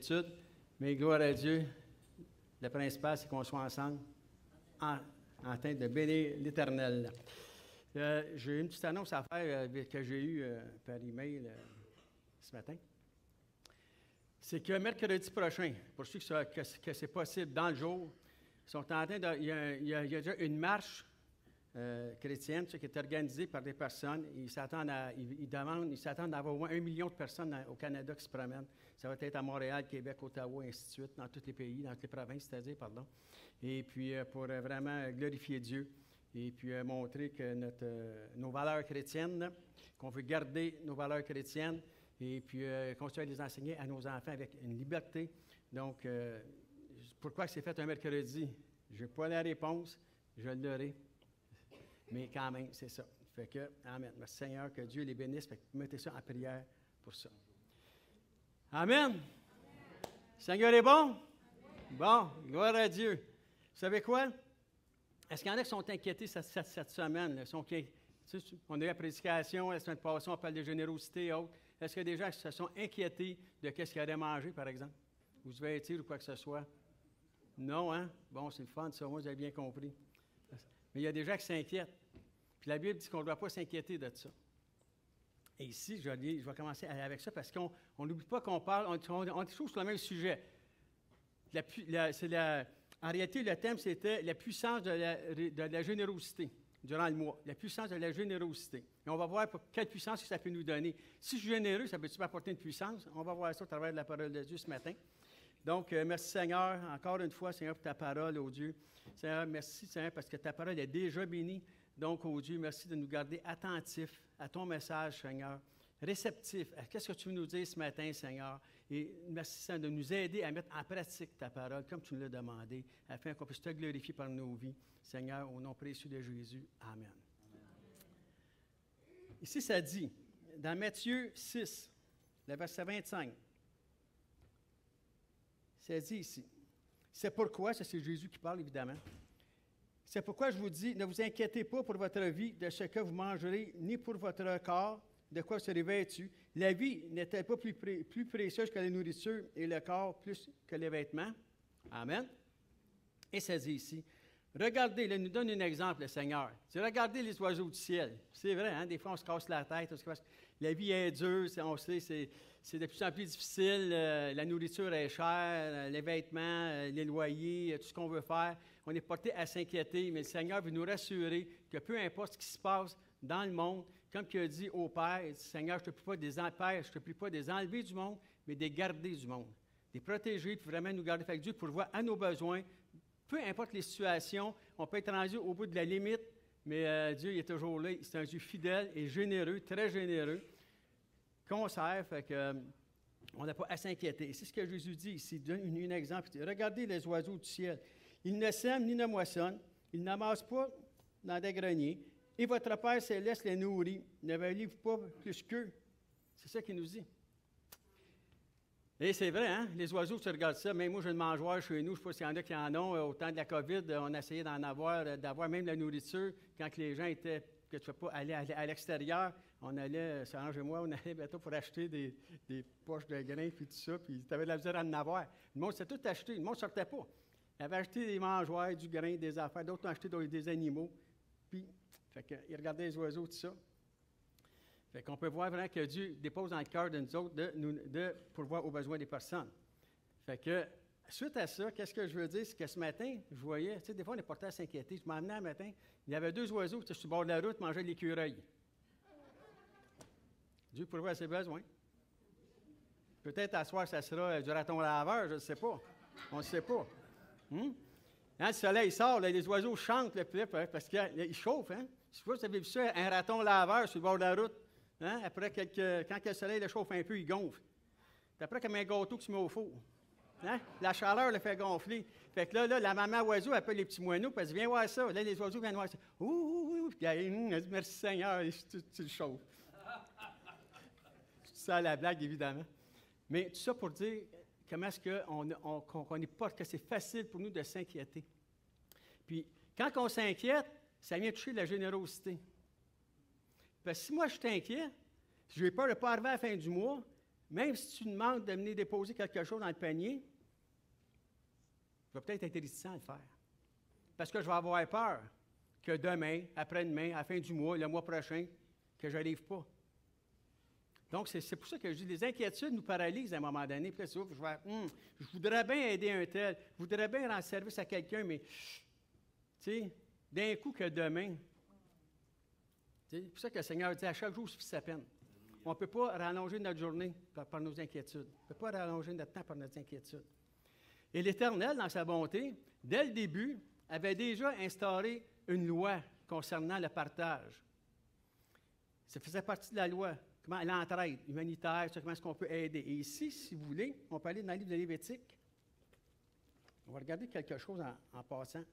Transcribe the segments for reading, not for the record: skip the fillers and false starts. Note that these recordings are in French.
d'habitude. Mais gloire à Dieu, le principal, c'est qu'on soit ensemble en train de bénir l'Éternel. J'ai une petite annonce à faire que j'ai eue par email ce matin. C'est que mercredi prochain, pour ceux que c'est possible dans le jour, sont en train de, il y a déjà une marche chrétienne qui est organisée par des personnes. Ils s'attendent à avoir au moins 1 million de personnes au Canada qui se promènent. Ça va être à Montréal, Québec, Ottawa, et ainsi de suite, dans tous les pays, dans toutes les provinces, c'est-à-dire, pardon. Et puis, pour vraiment glorifier Dieu et puis montrer que nos valeurs chrétiennes, qu'on veut garder nos valeurs chrétiennes et puis continuer à les enseigner à nos enfants avec une liberté. Donc, pourquoi c'est fait un mercredi? Je n'ai pas la réponse, je l'aurai. Mais quand même, c'est ça. Fait que, amen. Merci Seigneur, que Dieu les bénisse. Fait que mettez ça en prière pour ça. Amen. Amen. Seigneur est bon? Amen. Bon, gloire à Dieu. Vous savez quoi? Est-ce qu'il y en a qui sont inquiétés cette semaine? Là? On a eu la prédication, la semaine passée, on parle de générosité et autres. Est-ce qu'il y a des gens qui se sont inquiétés de ce qu'ils allaient manger, par exemple? Ou se vêtir ou quoi que ce soit? Non, hein? Bon, c'est le fun, ça, moi, vous avez bien compris. Mais il y a des gens qui s'inquiètent. Puis la Bible dit qu'on ne doit pas s'inquiéter de ça. Et ici, je vais commencer avec ça parce qu'on n'oublie pas qu'on parle, on est toujours sur le même sujet. En réalité, le thème, c'était la puissance de la générosité durant le mois. La puissance de la générosité. Et on va voir quelle puissance ça peut nous donner. Si je suis généreux, ça peut-tu m'apporter une puissance? On va voir ça au travers de la parole de Dieu ce matin. Donc, merci Seigneur, encore une fois, Seigneur, pour ta parole, oh Dieu. Seigneur, merci Seigneur, parce que ta parole est déjà bénie. Donc, oh Dieu, merci de nous garder attentifs à ton message, Seigneur, réceptifs à ce que tu veux nous dire ce matin, Seigneur. Et merci Seigneur de nous aider à mettre en pratique ta parole, comme tu nous l'as demandé, afin qu'on puisse te glorifier par nos vies, Seigneur, au nom précieux de Jésus. Amen. Ici, ça dit, dans Matthieu 6, le verset 25, ça dit ici, c'est pourquoi, ça c'est Jésus qui parle évidemment, c'est pourquoi je vous dis, ne vous inquiétez pas pour votre vie de ce que vous mangerez, ni pour votre corps, de quoi serez vêtu. La vie n'est-elle pas plus précieuse que la nourriture et le corps plus que les vêtements? Amen. Et ça dit ici, regardez, il nous donne un exemple, le Seigneur. C'est regardez les oiseaux du ciel. C'est vrai, hein? Des fois on se casse la tête. La vie est dure, on sait, c'est de plus en plus difficile. La nourriture est chère, les vêtements, les loyers, tout ce qu'on veut faire. On est porté à s'inquiéter, mais le Seigneur veut nous rassurer que peu importe ce qui se passe dans le monde, comme il a dit au Père, il dit, Seigneur, je ne te prie pas des enlever du monde, mais des garder du monde. Des protéger, puis vraiment nous garder. Fait que Dieu pourvoit à nos besoins. Peu importe les situations, on peut être rendu au bout de la limite, mais Dieu il est toujours là. C'est un Dieu fidèle et généreux, très généreux, qu'on sert, fait que on n'a pas à s'inquiéter. C'est ce que Jésus dit ici. Il donne un exemple. Regardez les oiseaux du ciel. Ils ne sèment ni ne moissonnent, ils n'amassent pas dans des greniers, et votre Père céleste les nourrit. Ne valez-vous pas plus qu'eux? C'est ça qu'il nous dit. Et c'est vrai, hein? Les oiseaux, tu regardes ça, même moi, j'ai une mangeoire chez nous, je ne sais pas s'il y en a qui en ont. Au temps de la COVID, on essayait d'avoir même la nourriture. Quand les gens étaient, que tu ne peux pas aller à l'extérieur, on allait, Solange et moi, on allait bientôt pour acheter des poches de grains, puis tout ça, puis tu avais de la misère à en avoir. Le monde s'est tout acheté, le monde ne sortait pas. Ils avaient acheté des mangeoires, du grain, des affaires, d'autres ont acheté des animaux, puis, ils regardaient les oiseaux, tout ça. Fait qu'on peut voir vraiment que Dieu dépose dans le cœur de nous autres de pourvoir aux besoins des personnes. Fait que, suite à ça, qu'est-ce que je veux dire? C'est que ce matin, je voyais, tu sais, des fois, on est porté à s'inquiéter. Je m'emmenais un matin, il y avait 2 oiseaux qui étaient sur le bord de la route, mangeaient de l'écureuil. Dieu pourvoit à ses besoins. Peut-être à soir, ça sera du raton laveur, je ne sais pas. On ne sait pas. Quand le soleil sort, là, les oiseaux chantent le plus, parce qu'ils chauffent. Hein? Je sais pas si vous avez vu ça, un raton laveur sur le bord de la route. Hein? Après, quand le soleil le chauffe un peu, il gonfle. C'est après comme un gâteau qui se met au four. Hein? La chaleur le fait gonfler. Fait que là, la maman oiseau appelle les petits moineaux, puis elle dit, viens voir ça. Là, les oiseaux viennent voir ça. Ouh. Puis elle dit, merci Seigneur, tu le chauffes. C'est ça la blague, évidemment. Mais tout ça pour dire comment est-ce qu'on n'est pas, que c'est facile pour nous de s'inquiéter. Puis, quand on s'inquiète, ça vient toucher la générosité. Parce que si moi, je suis inquiet, j'ai peur de ne pas arriver à la fin du mois, même si tu demandes de venir déposer quelque chose dans le panier, je vais peut-être être réticent à le faire. Parce que je vais avoir peur que demain, après-demain, à la fin du mois, le mois prochain, que je n'arrive pas. Donc, c'est pour ça que je dis, les inquiétudes nous paralysent à un moment donné. Puis là, je voudrais bien aider un tel, je voudrais bien rendre service à quelqu'un, mais, tu sais, d'un coup que demain. C'est pour ça que le Seigneur dit, à chaque jour suffit sa peine. On ne peut pas rallonger notre journée par nos inquiétudes. On ne peut pas rallonger notre temps par nos inquiétudes. Et l'Éternel, dans sa bonté, dès le début, avait déjà instauré une loi concernant le partage. Ça faisait partie de la loi. Comment l'entraide humanitaire, comment est-ce qu'on peut aider. Et ici, si vous voulez, on peut aller dans le livre de Lévitique. On va regarder quelque chose en passant.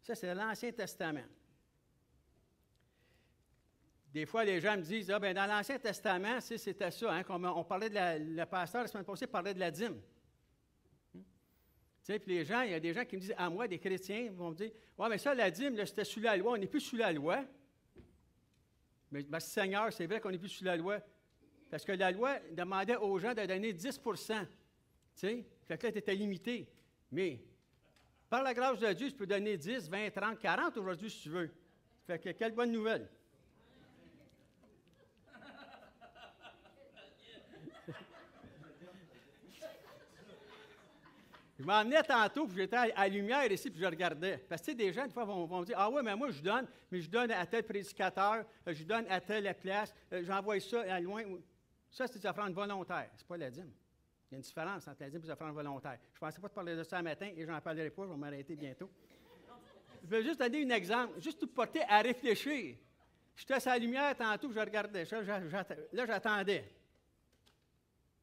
Ça, c'est l'Ancien Testament. Des fois, les gens me disent, ah, bien, dans l'Ancien Testament, c'était ça, hein, on parlait le pasteur la semaine passée parlait de la dîme. Tu sais, puis les gens, il y a des gens qui me disent, à moi, des chrétiens, vont me dire, ouais, mais ça, la dîme, là, c'était sous la loi, on n'est plus sous la loi. Mais Seigneur, c'est vrai qu'on n'est plus sous la loi. Parce que la loi demandait aux gens de donner 10 tu sais, fait que là, tu étais limité. Mais, par la grâce de Dieu, tu peux donner 10, 20, 30, 40 aujourd'hui, si tu veux. Fait que quelle bonne nouvelle. Je m'emmenais tantôt, puis j'étais à la lumière ici, puis je regardais. Parce que, tu sais, des gens, des fois, vont me dire, ah oui, mais moi, je donne, mais je donne à tel prédicateur, je donne à telle place, j'envoie ça à loin. Ça, c'est des offrandes volontaires. C'est pas la dîme. Il y a une différence entre la dîme et les offrandes volontaires. Je ne pensais pas te parler de ça ce matin, et je n'en parlerai pas, je vais m'arrêter bientôt. Je vais juste donner un exemple, juste pour porter à réfléchir. J'étais à la lumière tantôt, puis je regardais. Là, j'attendais.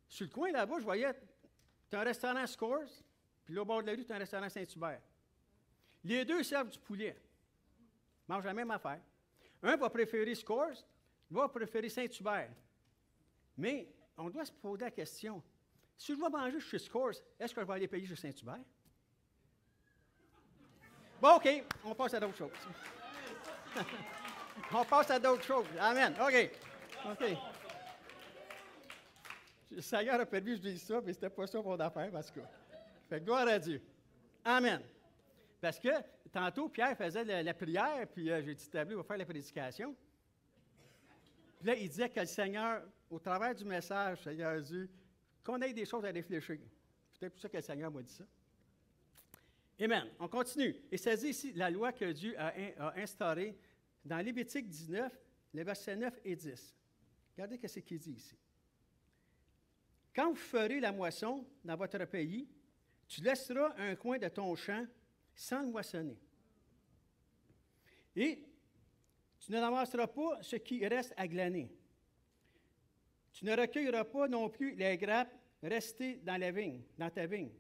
Sur le coin, là-bas, je voyais, tu as un restaurant Scores, puis là, au bord de la rue, tu as un restaurant Saint-Hubert. Les deux servent du poulet. Ils mangent la même affaire. Un va préférer Scores, l'autre va préférer Saint-Hubert. Mais on doit se poser la question, si je vais manger chez Scores, est-ce que je vais aller payer chez Saint-Hubert? Bon, OK, on passe à d'autres choses. On passe à d'autres choses. Amen. OK. OK. Le Seigneur a permis que je dise ça, mais c'était pas ça mon affaire, parce que... Fait que gloire à Dieu. Amen. Parce que, tantôt, Pierre faisait la prière, puis j'ai dit, il va faire la prédication. Puis là, il disait que le Seigneur, au travers du message, le Seigneur a dit qu'on ait des choses à réfléchir. C'est peut-être pour ça que le Seigneur m'a dit ça. Amen. On continue. Et ça dit ici, la loi que Dieu a instaurée dans Lévitique 19, les versets 9 et 10. Regardez ce qu'il dit ici. Quand vous ferez la moisson dans votre pays, tu laisseras un coin de ton champ sans le moissonner. Et tu ne ramasseras pas ce qui reste à glaner. Tu ne recueilleras pas non plus les grappes restées dans ta vigne.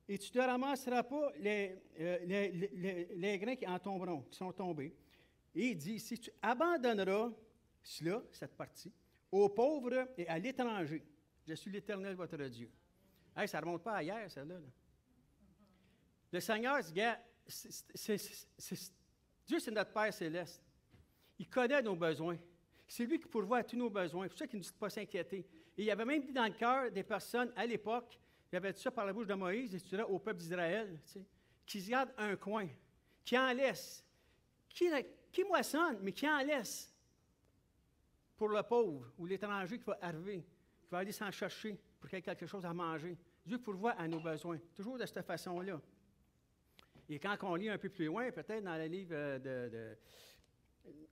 Et tu ne ramasseras pas les grains qui en tomberont, qui sont tombés. Et il dit ici, tu abandonneras cela, cette partie, aux pauvres et à l'étranger. Je suis l'Éternel, votre Dieu. Hey, ça ne remonte pas à hier, celle-là. Là. Le Seigneur, Dieu, c'est notre Père céleste. Il connaît nos besoins. C'est lui qui pourvoit à tous nos besoins. C'est pour ça qu'il ne nous dit pas s'inquiéter. Et il avait même dit dans le cœur des personnes à l'époque, il avait dit ça par la bouche de Moïse, et tu dirais au peuple d'Israël, tu sais, qui se garde un coin, qui en laisse, qui moissonne, mais qui en laisse pour le pauvre ou l'étranger qui va arriver, qui va aller s'en chercher pour qu'il y ait quelque chose à manger. Dieu pourvoit à nos besoins, toujours de cette façon-là. Et quand on lit un peu plus loin, peut-être dans le livre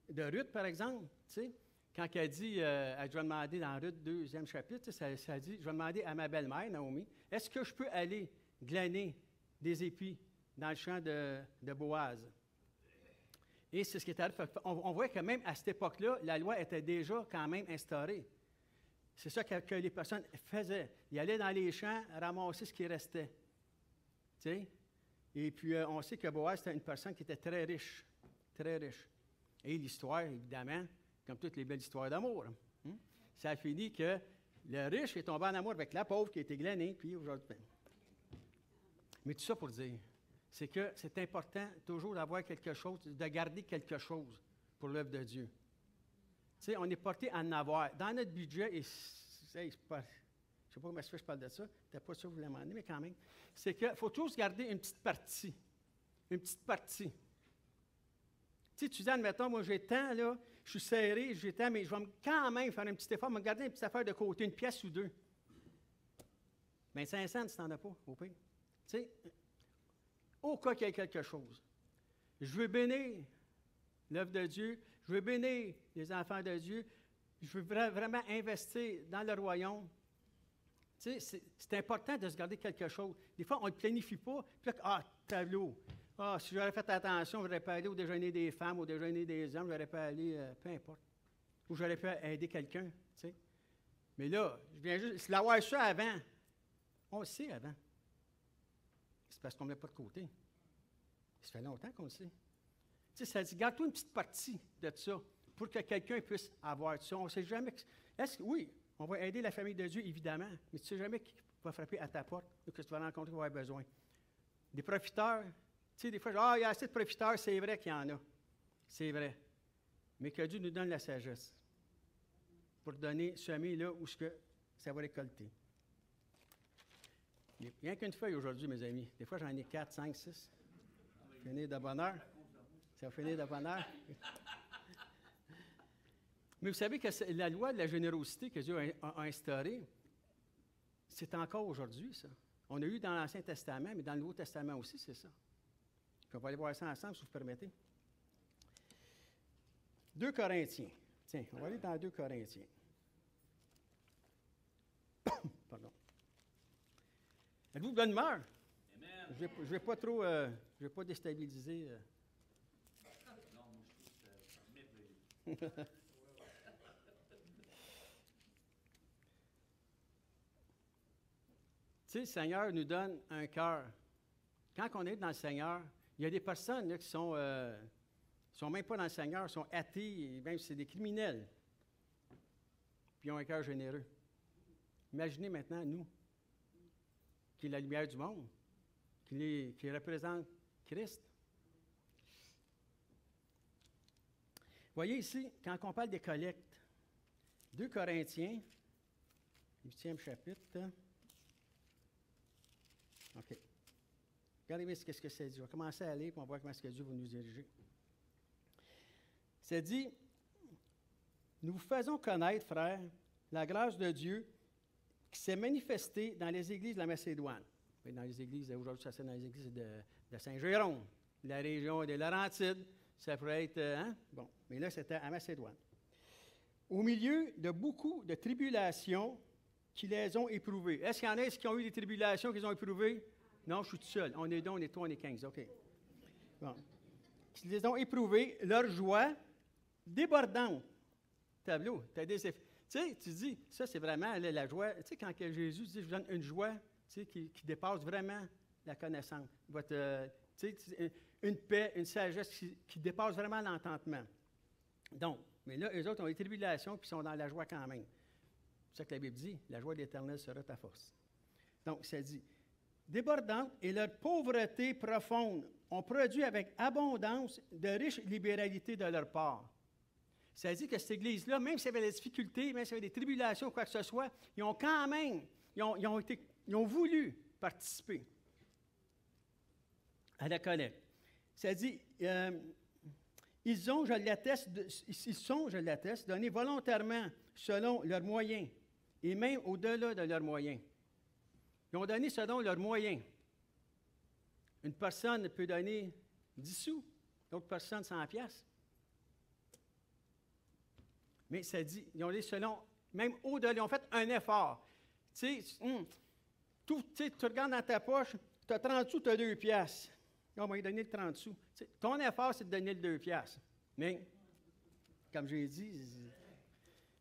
de Ruth, par exemple, tu sais, quand elle dit, je vais demander dans Ruth, 2e chapitre, ça dit, je vais demander à ma belle-mère, Naomi, est-ce que je peux aller glaner des épis dans le champ de Boaz? Et c'est ce qui est arrivé. On voit que même à cette époque-là, la loi était déjà quand même instaurée. C'est ça que les personnes faisaient. Ils allaient dans les champs ramasser ce qui restait. Tu sais? Et puis, on sait que Boaz, c'était une personne qui était très riche. Très riche. Et l'histoire, évidemment, comme toutes les belles histoires d'amour, ça a fini que le riche est tombé en amour avec la pauvre qui a été glanée, puis aujourd'hui. Mais tout ça pour dire, c'est que c'est important toujours d'avoir quelque chose, de garder quelque chose pour l'œuvre de Dieu. Tu sais, on est porté à en avoir. Dans notre budget, et hey, je ne sais pas comment ça fait que je parle de ça. Tu n'es pas sûr que vous voulez m'en donner, mais quand même. C'est qu'il faut toujours garder une petite partie. Une petite partie. Tu sais, tu dis, admettons, moi, j'ai tant, là, je suis serré, j'ai tant, mais je vais quand même faire un petit effort, me garder une petite affaire de côté, une pièce ou deux. Mais 5 cents, tu n'en as pas, au pire. Tu sais, au cas qu'il y ait quelque chose. Je veux bénir l'œuvre de Dieu, je veux bénir les enfants de Dieu, je veux vraiment investir dans le royaume. Tu sais, c'est important de se garder quelque chose. Des fois, on ne le planifie pas, puis là, tableau. Si j'aurais fait attention, je n'aurais pas allé au déjeuner des femmes, au déjeuner des hommes, je n'aurais pas allé, peu importe. Ou j'aurais pu aider quelqu'un, tu sais. Mais là, je viens juste, l'avoir su avant, on le sait avant. C'est parce qu'on ne met pas de côté. Ça fait longtemps qu'on le sait. Tu sais, ça dit, garde-toi une petite partie de ça pour que quelqu'un puisse avoir ça. On ne sait jamais. Oui, on va aider la famille de Dieu, évidemment, mais tu ne sais jamais qui va frapper à ta porte ou que tu vas rencontrer qui va avoir besoin. Des profiteurs, tu sais, des fois, il y a assez de profiteurs, c'est vrai qu'il y en a. C'est vrai. Mais que Dieu nous donne la sagesse pour donner, semer là où ça va récolter. Il n'y a rien qu'une feuille aujourd'hui, mes amis. Des fois, j'en ai 4, 5, 6. Finir de bonne heure. Ça va finir de bonne heure. Mais vous savez que la loi de la générosité que Dieu a instaurée, c'est encore aujourd'hui, ça. On a eu dans l'Ancien Testament, mais dans le Nouveau Testament aussi, c'est ça. Puis on va aller voir ça ensemble, si vous permettez. 2 Corinthiens. Tiens, on va aller dans 2 Corinthiens. Pardon. Êtes-vous de bonne humeur? Je ne vais pas trop, je vais pas déstabiliser. Non, moi, je trouve que ça m'éveille. Tu sais, le Seigneur nous donne un cœur. Quand on est dans le Seigneur, il y a des personnes là, qui sont même pas dans le Seigneur, sont athées, même c'est des criminels, puis ils ont un cœur généreux. Imaginez maintenant, nous, qui est la lumière du monde, qui représente Christ. Voyez ici, quand on parle des collectes, 2 Corinthiens, 8e chapitre. OK. Regardez bien ce que ça dit. On va commencer à aller, puis on va voir comment est-ce que Dieu va nous diriger. Ça dit, nous vous faisons connaître, frères, la grâce de Dieu qui s'est manifestée dans les églises de la Macédoine. Dans les églises, aujourd'hui, ça c'est dans les églises de Saint-Jérôme, de la région des Laurentides. Ça pourrait être, Bon, mais là, c'était à Macédoine. Au milieu de beaucoup de tribulations qui les ont éprouvées. Est-ce qu'il y en a qui ont eu des tribulations qu'ils ont éprouvées? Non, je suis tout seul. On est deux, on est trois, on est 15. OK. Bon. Qui les ont éprouvées, leur joie débordante. Tableau, tu as des effets. Tu sais, tu dis, ça, c'est vraiment la joie. Tu sais, quand Jésus dit, je vous donne une joie, tu sais, qui dépasse vraiment la connaissance. Tu sais, une paix, une sagesse qui dépasse vraiment l'entendement. Donc, mais là, eux autres ont des tribulations puis sont dans la joie quand même. C'est ça que la Bible dit, la joie de l'Éternel sera ta force. Donc, ça dit, débordante et leur pauvreté profonde ont produit avec abondance de riches libéralités de leur part. Ça dit que cette Église-là, même s'il y avait des difficultés, même s'il y avait des tribulations, quoi que ce soit, ils ont quand même, ils ont voulu participer à la collecte. Ça dit, ils sont, je l'atteste, donnés volontairement selon leurs moyens et même au-delà de leurs moyens. Ils ont donné selon leurs moyens. Une personne peut donner 10 sous, l'autre personne 100 piastres. Mais ça dit, ils ont donné selon, même au-delà, ils ont fait un effort. Tu sais, tu regardes dans ta poche, tu as 30 sous, tu as 2 piastres. On va lui donner le 30 sous. T'sais, ton effort, c'est de donner le 2 piastres. Mais, comme j'ai dit,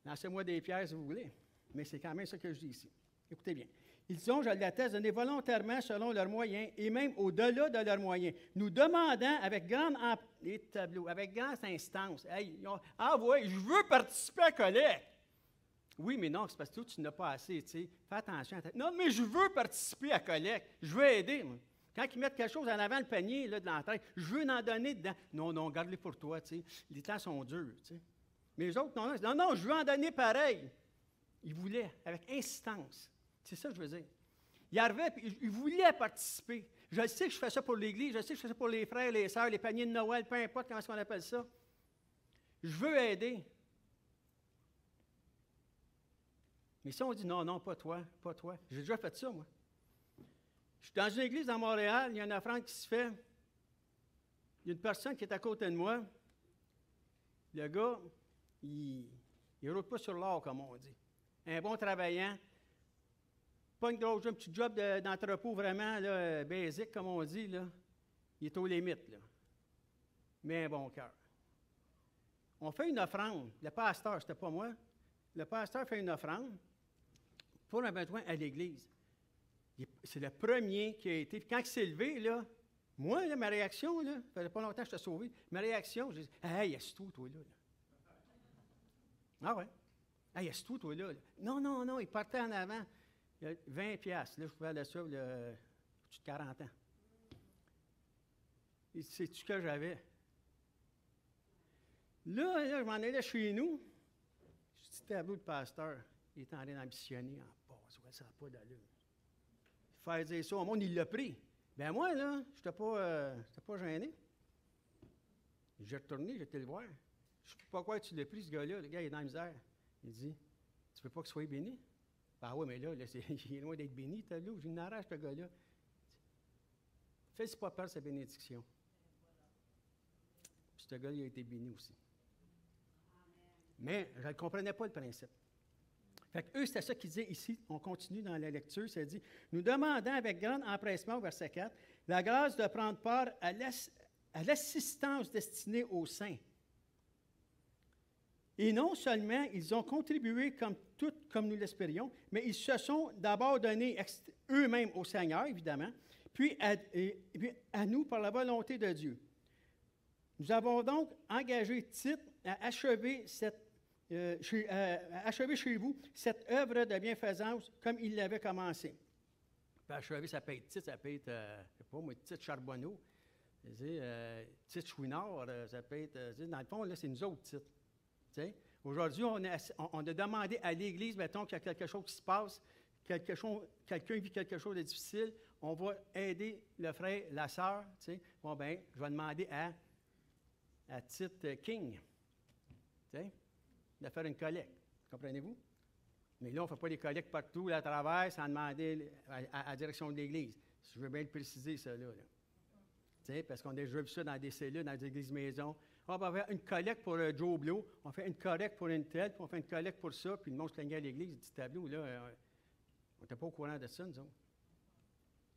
lancez-moi des pièces si vous voulez. Mais c'est quand même ça que je dis ici. Écoutez bien. Ils ont, je l'atteste, donné volontairement selon leurs moyens et même au-delà de leurs moyens. Nous demandant avec grande instance, hey, oui, je veux participer à la collecte. Oui, mais non, c'est parce que toi, tu n'as pas assez. Fais attention. Non, mais je veux participer à la collecte. Je veux aider. Moi. Quand ils mettent quelque chose en avant le panier là, de l'entrée, je veux en donner dedans. Non, garde-les pour toi. Les temps sont durs. T'sais. Mais les autres, non, je veux en donner pareil. Il voulait, avec insistance. C'est ça que je veux dire. Il arrivait, puis il voulait participer. Je sais que je fais ça pour l'Église, je sais que je fais ça pour les frères, les sœurs, les paniers de Noël, peu importe comment on appelle ça. Je veux aider. Mais si on dit non, non, pas toi, pas toi. J'ai déjà fait ça, moi. Je suis dans une église à Montréal, il y a une offrande qui se fait. Il y a une personne qui est à côté de moi. Le gars, il ne roule pas sur l'or, comme on dit. Un bon travaillant. Pas une grosse job, un petit job d'entrepôt vraiment là, basic, comme on dit. Là. Il est aux limites. Là. Mais un bon cœur. On fait une offrande. Le pasteur, c'était pas moi. Le pasteur fait une offrande pour un besoin à l'Église. C'est le premier qui a été. Puis quand il s'est levé, là, moi, là, ma réaction, là, ça faisait pas longtemps que je t'ai sauvé. Ma réaction, j'ai dit, hey, assieds-toi, toi, là. Ah ouais. Hey, assieds-toi, toi, là. Non, non, non, il partait en avant. Il y a 20 piastres. Là, je pouvais aller ça, il y a plus de 40 ans. Et sais-tu ce que j'avais? Là, je m'en allais chez nous. Ce petit tableau de pasteur, il est en train d'ambitionner en passe. Ouais, ça n'a pas d'allure. Faire dire ça au monde, il l'a pris. Ben moi, là, je n'étais pas gêné. J'ai retourné, j'ai été le voir. Je ne sais pas quoi tu l'as pris, ce gars-là. Le gars, il est dans la misère. Il dit, tu veux pas qu'il soit béni? Ben oui, mais là il est loin d'être béni, t'as là. J'ai une arrache, ce gars-là. Fais-y pas peur, sa bénédiction. Puis ce gars-là, il a été béni aussi. Mais je ne comprenais pas le principe. Fait qu'eux, c'était ça qu'ils disaient ici. On continue dans la lecture. Ça dit, nous demandons avec grand empressement, au verset 4, la grâce de prendre part à l'assistance destinée aux saints. Et non seulement ils ont contribué comme nous l'espérions, mais ils se sont d'abord donnés eux-mêmes au Seigneur, évidemment, puis à nous par la volonté de Dieu. Nous avons donc engagé Tite à achever chez vous cette œuvre de bienfaisance comme il l'avait commencé. Puis achever, ça peut être Tite, ça peut être, je ne sais pas moi, Tite Charbonneau, Tite Chouinard, ça peut être, dans le fond, là, c'est nous autres Tite. Aujourd'hui, on a demandé à l'Église, mettons qu'il y a quelque chose qui se passe, quelqu'un vit quelque chose de difficile, on va aider le frère, la sœur. Bon, bien, je vais demander à Tite King de faire une collecte. Comprenez-vous? Mais là, on ne fait pas des collectes partout là, à travers sans demander à la direction de l'Église. Je veux bien le préciser, ça, là. Parce qu'on a déjà vu ça dans des cellules, dans des églises maisons. On va faire une collecte pour Joe Blow, on fait une collecte pour une telle, puis on fait une collecte pour ça, puis le monde se plaignait à l'église, le petit tableau, là, on n'était pas au courant de ça, nous autres.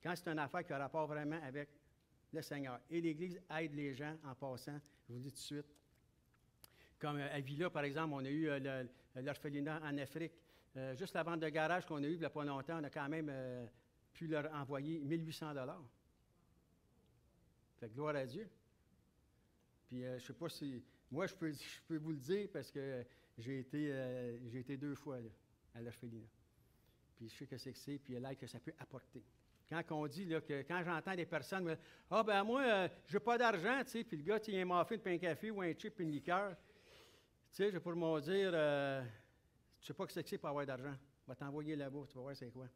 Quand c'est une affaire qui a rapport vraiment avec le Seigneur. Et l'Église aide les gens en passant, je vous le dis tout de suite. Comme à Villa, par exemple, on a eu l'orphelinat en Afrique. Juste la vente de garage qu'on a eue il n'y a pas longtemps, on a quand même pu leur envoyer 1800 $. Fait que gloire à Dieu. Puis, je ne sais pas si... Moi, je peux vous le dire parce que j'ai été 2 fois là, à l'orphelinat. Puis, je sais que c'est, puis l'aide que ça peut apporter. Quand on dit, là, que quand j'entends des personnes, « Ah, ben moi, je n'ai pas d'argent, tu sais, puis le gars, il a un muffin, puis un café, ou un chip, puis une liqueur. » Tu sais, je vais pour me dire, « Tu ne sais pas ce que c'est pour avoir d'argent. On va t'envoyer là-bas, tu vas voir c'est quoi. »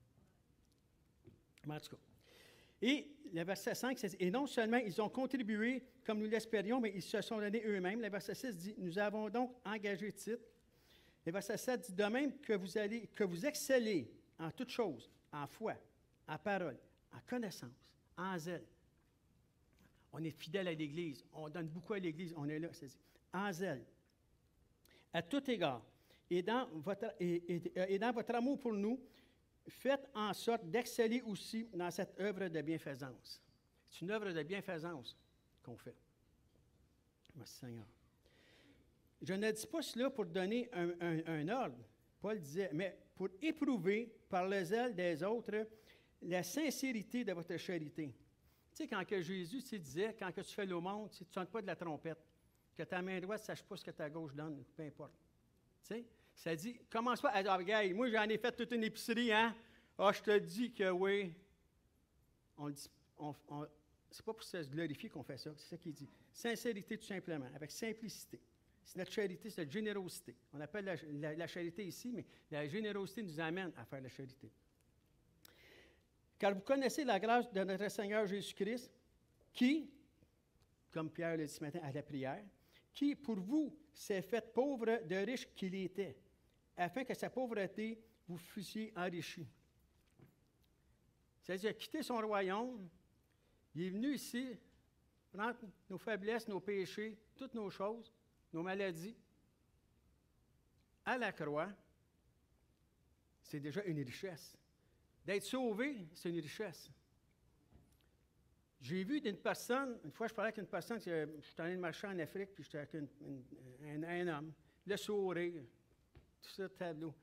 Mais en tout cas. Et le verset 5, c'est, « Et non seulement ils ont contribué comme nous l'espérions, mais ils se sont donnés eux-mêmes. » Le verset 6 dit, « Nous avons donc engagé Tite. » Le verset 7 dit, « De même que vous excellez en toutes choses, en foi, en parole, en connaissance, en zèle. » On est fidèle à l'Église. On donne beaucoup à l'Église. On est là, c'est dit. En zèle. À tout égard. Et dans votre amour pour nous, faites en sorte d'exceller aussi dans cette œuvre de bienfaisance. C'est une œuvre de bienfaisance qu'on fait. Merci Seigneur. Je ne dis pas cela pour donner un ordre, Paul disait, mais pour éprouver par le zèle des autres la sincérité de votre charité. Tu sais, quand que Jésus disait, quand que tu fais l'aumône, tu ne sonnes pas de la trompette, que ta main droite ne sache pas ce que ta gauche donne, peu importe. Tu sais, ça dit, commence pas à dire, regarde, moi j'en ai fait toute une épicerie, hein? Ah, je te dis que oui. C'est pas pour se glorifier qu'on fait ça, c'est ça qu'il dit. Sincérité tout simplement, avec simplicité. C'est notre charité, c'est notre générosité. On appelle la charité ici, mais la générosité nous amène à faire la charité. Car vous connaissez la grâce de notre Seigneur Jésus-Christ, qui, comme Pierre l'a dit ce matin à la prière, qui, pour vous, s'est fait pauvre de riche qu'il était, afin que sa pauvreté vous fussiez enrichis. C'est-à-dire, il a quitté son royaume, il est venu ici, prendre nos faiblesses, nos péchés, toutes nos choses, nos maladies, à la croix. C'est déjà une richesse. D'être sauvé, c'est une richesse. J'ai vu d'une personne, une fois je parlais avec une personne, je suis allé marcher en Afrique, puis j'étais avec un homme, le sourire, tout ça, tableau.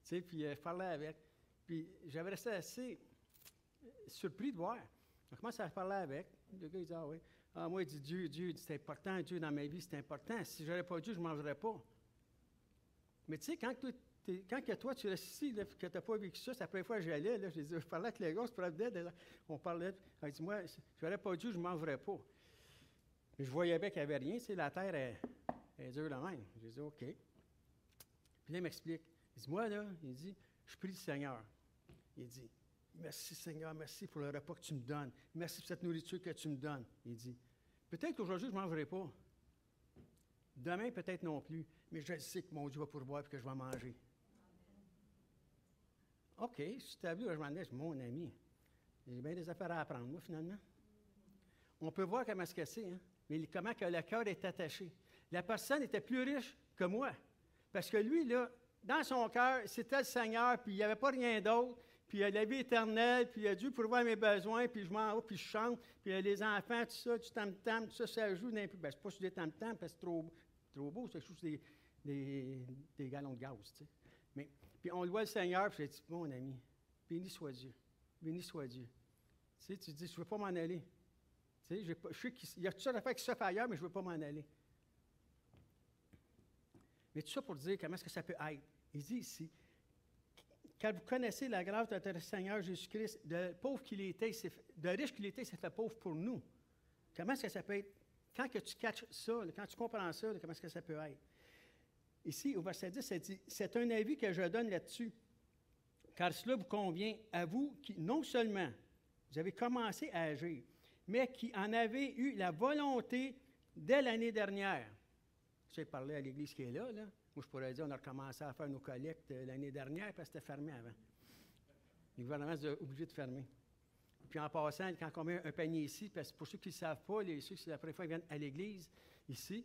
Tu sais, puis je parlais avec. Puis j'avais resté assez surpris de voir. On commence à parler avec. Le gars, il dit, ah oui. Ah, moi, il dit, Dieu, c'est important, Dieu dans ma vie, c'est important. Si je n'aurais pas Dieu, je ne mangerais pas. Mais tu sais, quand toi, tu restes ici, là, que tu n'as pas vécu ça, c'est la première fois que j'allais, là, je parlais avec les gars, c'est pas d'aide, on parlait, il dit, moi, si je n'aurais pas Dieu, je ne mangerais pas. Mais je voyais bien qu'il n'y avait rien, tu sais, la terre est dure la même. J'ai dit, OK. Puis là, il m'explique. Il dit, moi, là, il dit, je prie le Seigneur. Il dit, merci Seigneur, merci pour le repas que tu me donnes. Merci pour cette nourriture que tu me donnes. Il dit, peut-être qu'aujourd'hui, je ne mangerai pas. Demain, peut-être non plus. Mais je sais que mon Dieu va pourvoir et que je vais manger. OK, si tu as vu, je m'en dis, mon ami, j'ai bien des affaires à apprendre, moi, finalement. On peut voir comment c'est, hein? Mais comment que le cœur est attaché. La personne était plus riche que moi. Parce que lui, là, dans son cœur, c'était le Seigneur, puis il n'y avait pas rien d'autre, puis il y a la vie éternelle, puis il y a Dieu pourvoir mes besoins, puis je m'en vais, puis je chante, puis il y a les enfants, tout ça, du tam-tam, tout ça, ça joue d'un peu. Ben, c'est pas sur des tam-tam, parce que c'est trop beau, c'est juste des gallons de gaz, tu sais. Mais, puis on voit le Seigneur, puis j'ai dit, mon ami, béni soit Dieu, béni soit Dieu. Tu sais, tu dis, je ne veux pas m'en aller. Tu sais, je sais qu'il y a toutes sortes d'affaires qui se font ailleurs, mais je ne veux pas m'en aller. Mais tout ça pour dire comment est-ce que ça peut être. Il dit ici, car vous connaissez la grâce de notre Seigneur Jésus-Christ, de pauvre qu'il était, de riche qu'il était, il s'est fait pauvre pour nous. Comment est-ce que ça peut être? Quand que tu catches ça, quand tu comprends ça, comment est-ce que ça peut être? Ici, au verset 10, ça dit, c'est un avis que je donne là-dessus, car cela vous convient à vous qui, non seulement, vous avez commencé à agir, mais qui en avez eu la volonté dès l'année dernière. J'ai parlé à l'Église qui est là. Moi, je pourrais dire, on a recommencé à faire nos collectes l'année dernière parce que c'était fermé avant. Le gouvernement est obligé de fermer. Puis en passant, quand on met un panier ici, parce que pour ceux qui ne savent pas, ceux qui c'est la première fois qu'ils viennent à l'Église, ici,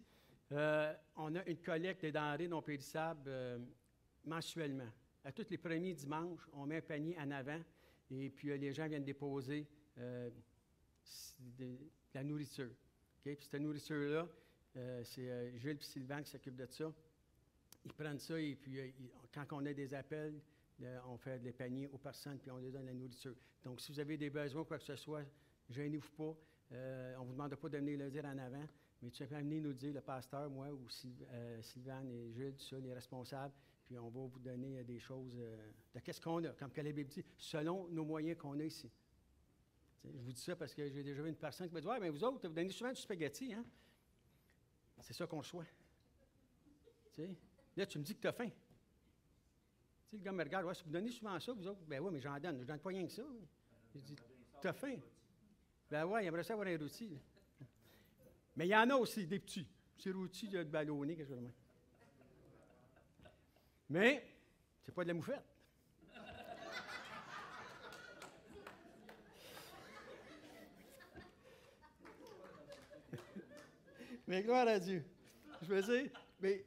on a une collecte des denrées non périssables mensuellement. À tous les premiers dimanches, on met un panier en avant et puis les gens viennent déposer de la nourriture. Okay? Puis cette nourriture-là, c'est Jules et Sylvain qui s'occupent de ça. Ils prennent ça et puis quand on a des appels, on fait des paniers aux personnes puis on leur donne la nourriture. Donc, si vous avez des besoins, quoi que ce soit, gênez-vous pas. On ne vous demande pas de venir le dire en avant, mais tout simplement venez nous dire, le pasteur, moi ou Sylvain et Jules, tout ça, les responsables, puis on va vous donner des choses de qu'est-ce qu'on a, comme que la Bible dit, selon nos moyens qu'on a ici. T'sais, je vous dis ça parce que j'ai déjà vu une personne qui m'a dit, ouais, mais vous autres, vous donnez souvent du spaghetti, hein? C'est ça qu'on reçoit. T'sais? Là, tu me dis que tu as faim. Le gars me regarde, ouais, si vous donnez souvent ça, vous autres, ben oui, mais j'en donne. Je ne donne pas rien que ça. Je dis, tu as faim? Ben oui, il aimerait ça avoir un rôti. Là. Mais il y en a aussi, des petits. Petits rôtis de ballonné, quelque chose de même. Mais, c'est pas de la moufette. Mais gloire à Dieu. Je veux dire, mais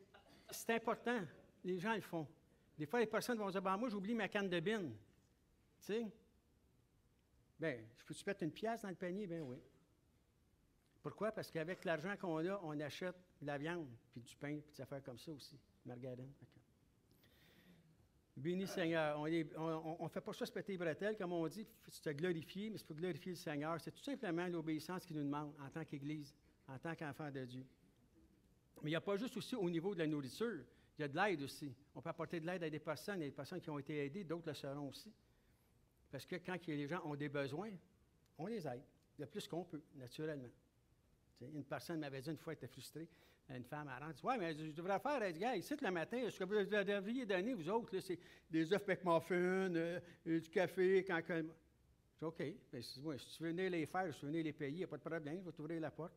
c'est important. Les gens le font. Des fois, les personnes vont dire, ben moi, j'oublie ma canne de bine. Tu sais? Bien, je peux-tu mettre une pièce dans le panier? Bien oui. Pourquoi? Parce qu'avec l'argent qu'on a, on achète de la viande, puis du pain, puis des affaires comme ça aussi. Margarine. Okay. Béni Seigneur. On ne fait pas ça se péter les bretelles, comme on dit, c'est te glorifier, mais c'est pour glorifier le Seigneur. C'est tout simplement l'obéissance qu'il nous demande en tant qu'Église, en tant qu'enfant de Dieu. Mais il n'y a pas juste aussi au niveau de la nourriture. Il y a de l'aide aussi. On peut apporter de l'aide à des personnes. Il y a des personnes qui ont été aidées, d'autres le seront aussi. Parce que quand les gens ont des besoins, on les aide. Le plus qu'on peut, naturellement. sais, une personne m'avait dit une fois, elle était frustrée. Une femme, elle rentre, dit, ouais, mais je devrais faire, elle dit, gars, ici, le matin, ce que vous devriez donner, vous autres, là, c'est des œufs McMuffin, du café, quand. Je dis, OK. Mais moi, si tu veux venir les faire, si tu veux venir les payer, il n'y a pas de problème, je vais t'ouvrir la porte.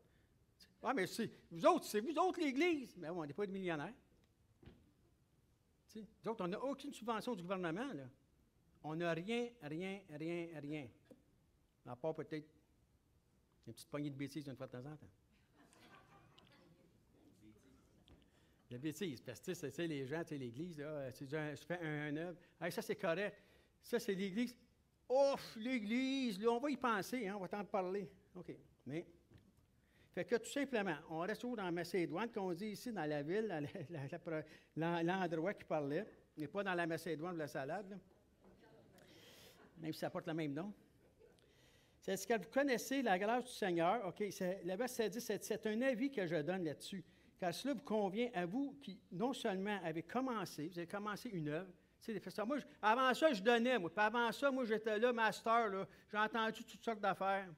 Ouais, mais c'est vous autres l'Église. Mais on n'est pas des millionnaires. Nous autres, on n'a aucune subvention du gouvernement, là. On n'a rien. À part peut-être une petite poignée de bêtises une fois de temps en temps. La bêtise, parce que, tu sais, les gens, tu sais, l'Église, là, je fais un œuvre. Hey, ça, c'est correct. Ça, c'est l'Église. Ouf, l'Église, là, on va y penser, hein, on va t'en parler. OK. Mais, fait que tout simplement, on reste toujours dans la Macédoine, qu'on dit ici dans la ville, l'endroit qui parlait, mais pas dans la Macédoine de la salade, là. Même si ça porte le même nom. C'est ce que vous connaissez, la grâce du Seigneur. OK, le verset 10, c'est un avis que je donne là-dessus. Car cela vous convient à vous qui, non seulement avez commencé, vous avez commencé une œuvre. Tu sais, moi, avant ça, je donnais, moi. Puis avant ça, moi, j'étais là, master, là. J'ai entendu toutes sortes d'affaires.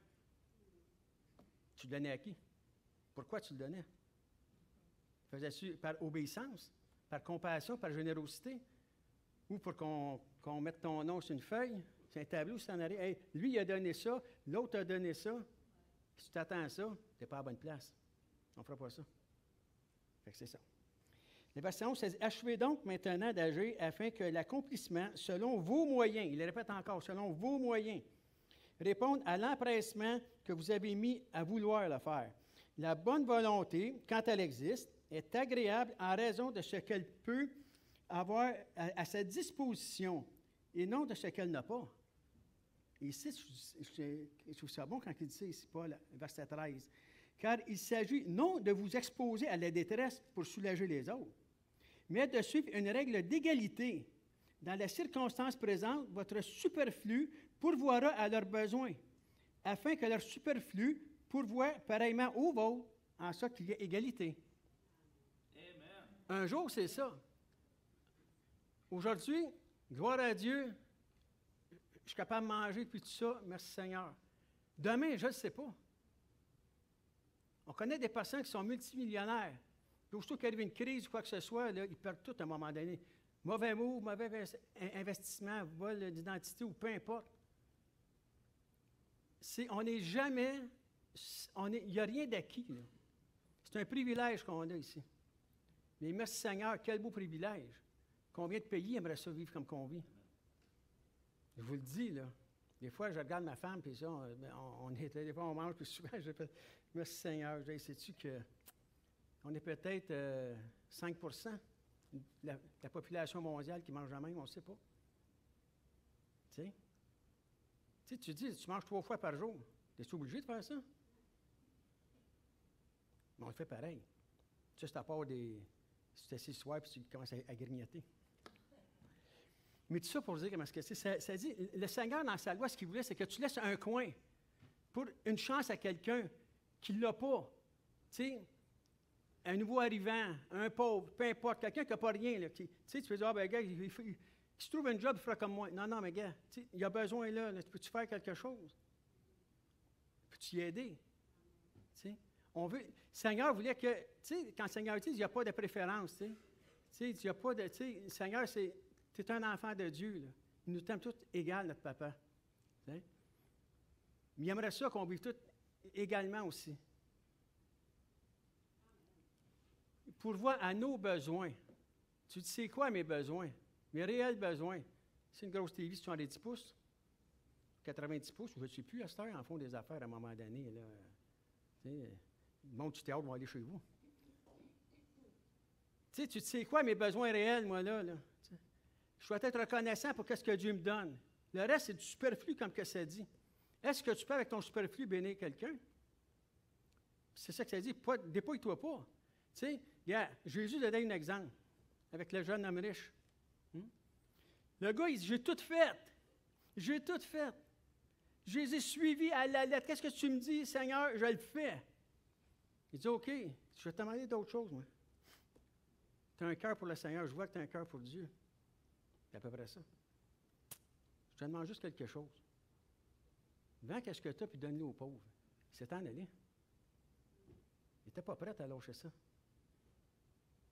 Tu le donnais à qui? Pourquoi tu le donnais? Faisais-tu par obéissance, par compassion, par générosité? Ou pour qu'on mette ton nom sur une feuille, sur un tableau, si tu en arrives. Hey, lui, il a donné ça, l'autre a donné ça. Si tu t'attends à ça, tu n'es pas à la bonne place. On ne fera pas ça. Fait que c'est ça. Le verset 11, c'est « Achevez donc maintenant d'agir afin que l'accomplissement, selon vos moyens, il le répète encore, selon vos moyens, réponde à l'empressement que vous avez mis à vouloir le faire. La bonne volonté, quand elle existe, est agréable en raison de ce qu'elle peut avoir à sa disposition et non de ce qu'elle n'a pas. » Et ici, je trouve ça bon quand il dit ça ici, Paul, verset 13. « Car il s'agit non de vous exposer à la détresse pour soulager les autres, mais de suivre une règle d'égalité. Dans la circonstance présente, votre superflu pourvoira à leurs besoins, afin que leur superflu pourvoie pareillement au vôtre, en sorte qu'il y ait égalité. » Amen. Un jour, c'est ça. Aujourd'hui, gloire à Dieu, je suis capable de manger puis tout ça, merci Seigneur. Demain, je ne sais pas. On connaît des personnes qui sont multimillionnaires. Puis aussitôt qu'il arrive une crise ou quoi que ce soit, là, ils perdent tout à un moment donné. Mauvais mot, mauvais investissement, vol d'identité ou peu importe. On n'est jamais... Il n'y a rien d'acquis, là. C'est un privilège qu'on a ici. Mais merci Seigneur, quel beau privilège. Combien de pays aimeraient ça vivre comme qu'on vit? Je vous le dis, là. Des fois, je regarde ma femme, puis ça, des fois, on mange, puis souvent, je fais merci Seigneur. Je dis, sais-tu qu'on est peut-être 5 de la population mondiale qui mange la même, on ne sait pas. Tu sais, tu dis, tu manges 3 fois par jour. Es-tu obligé de faire ça? Mais on le fait pareil. Juste à part des... Si tu t'assieds ce soir, puis tu commences à grignoter. Mais tout ça pour dire comment c'est. Ça dit, le Seigneur, dans sa loi, ce qu'il voulait, c'est que tu laisses un coin pour une chance à quelqu'un qui ne l'a pas. Tu sais, un nouveau arrivant, un pauvre, peu importe, quelqu'un qui n'a pas rien. Là, tu sais, tu peux dire, ah ben gars, il se trouve un job, il fera comme moi. Non, mais gars, tu sais, il a besoin là, peux-tu faire quelque chose? Peux-tu y aider? Tu sais, le Seigneur voulait que, tu sais, quand le Seigneur dit, il n'y a pas de préférence, tu sais, il n'y a pas de, tu sais, le Seigneur, tu es un enfant de Dieu, là. Il nous aime tous égal, notre papa. Mais il aimerait ça qu'on vive tous également aussi. Pourvoir à nos besoins. Tu dis, c'est quoi mes besoins? Mes réels besoins. C'est une grosse TV, c'est 70 pouces, 90 pouces, je ne sais plus, à cette heure, en font des affaires à un moment donné. Là. Tu sais, le monde du théâtre va aller chez vous. Tu dis, c'est quoi mes besoins réels, moi, là? Je dois être reconnaissant pour ce que Dieu me donne. Le reste, c'est du superflu, comme que ça dit. Est-ce que tu peux, avec ton superflu, bénir quelqu'un? C'est ça que ça dit. Dépouille-toi pas. Tu sais, regarde, Jésus a donné un exemple avec le jeune homme riche. Le gars, il dit, j'ai tout fait. J'ai tout fait. Je les ai suivis à la lettre. Qu'est-ce que tu me dis, Seigneur? Je le fais. Il dit, OK, je vais te demander d'autres choses, moi. Tu as un cœur pour le Seigneur. Je vois que tu as un cœur pour Dieu. C'est à peu près ça. Je te demande juste quelque chose. Vends qu'est-ce que tu as, puis donne-le aux pauvres. C'est temps d'aller. Il n'était pas prêt à lâcher ça. Le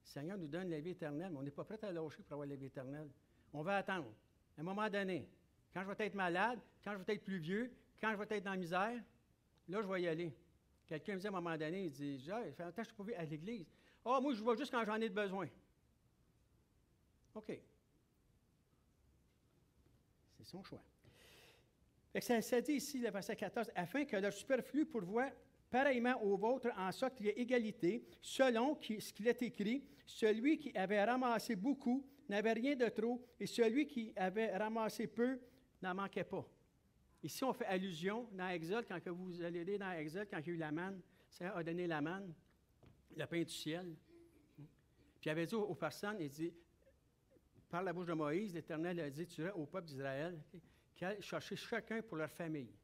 Seigneur nous donne la vie éternelle, mais on n'est pas prêt à lâcher pour avoir la vie éternelle. On va attendre. À un moment donné, quand je vais être malade, quand je vais être plus vieux, quand je vais être dans la misère, là, je vais y aller. Quelqu'un me dit à un moment donné, il dit, « ça fait longtemps que je ne suis pas vu à l'église. Ah, moi, je vais juste quand j'en ai besoin. » OK. C'est son choix. Ça dit ici, le verset 14, « Afin que leur superflu pourvoie pareillement au vôtre, en sorte qu'il y ait égalité, selon ce qu'il est écrit, celui qui avait ramassé beaucoup n'avait rien de trop, et celui qui avait ramassé peu n'en manquait pas. » Ici, on fait allusion dans Exode, quand vous allez lire dans Exode, quand il y a eu la manne, le Seigneur a donné la manne, le pain du ciel. Puis il avait dit aux personnes, il dit, par la bouche de Moïse, l'Éternel a dit, tu diras au peuple d'Israël, qu'ils aillent chercher chacun pour leur famille,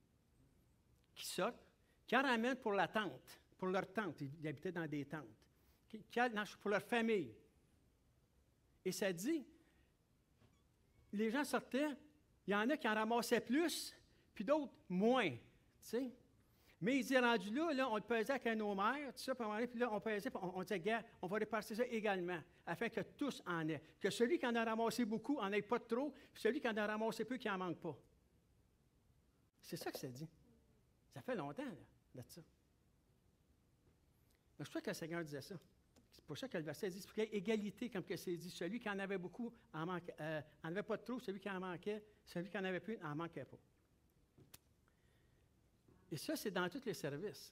qui sortent, qui en ramènent pour la tente, pour leur tente, ils habitaient dans des tentes, qui aillent pour leur famille. Et ça dit, les gens sortaient, il y en a qui en ramassaient plus, puis d'autres moins, tu sais. Mais il dit, rendu là, on le pesait avec un homère, tout ça, puis là, on pesait, on disait, gars, on va répartir ça également, afin que tous en aient. Que celui qui en a ramassé beaucoup en ait pas de trop, puis celui qui en a ramassé peu, qui n'en manque pas. C'est ça que ça dit. Ça fait longtemps, là, de ça. Donc, je crois que le Seigneur disait ça. C'est pour ça que le verset dit, c'est pour qu'il y ait égalité, comme que c'est dit. Celui qui en avait beaucoup en avait pas de trop, celui qui en manquait, celui qui en avait peu, n'en manquait pas. Et ça, c'est dans tous les services.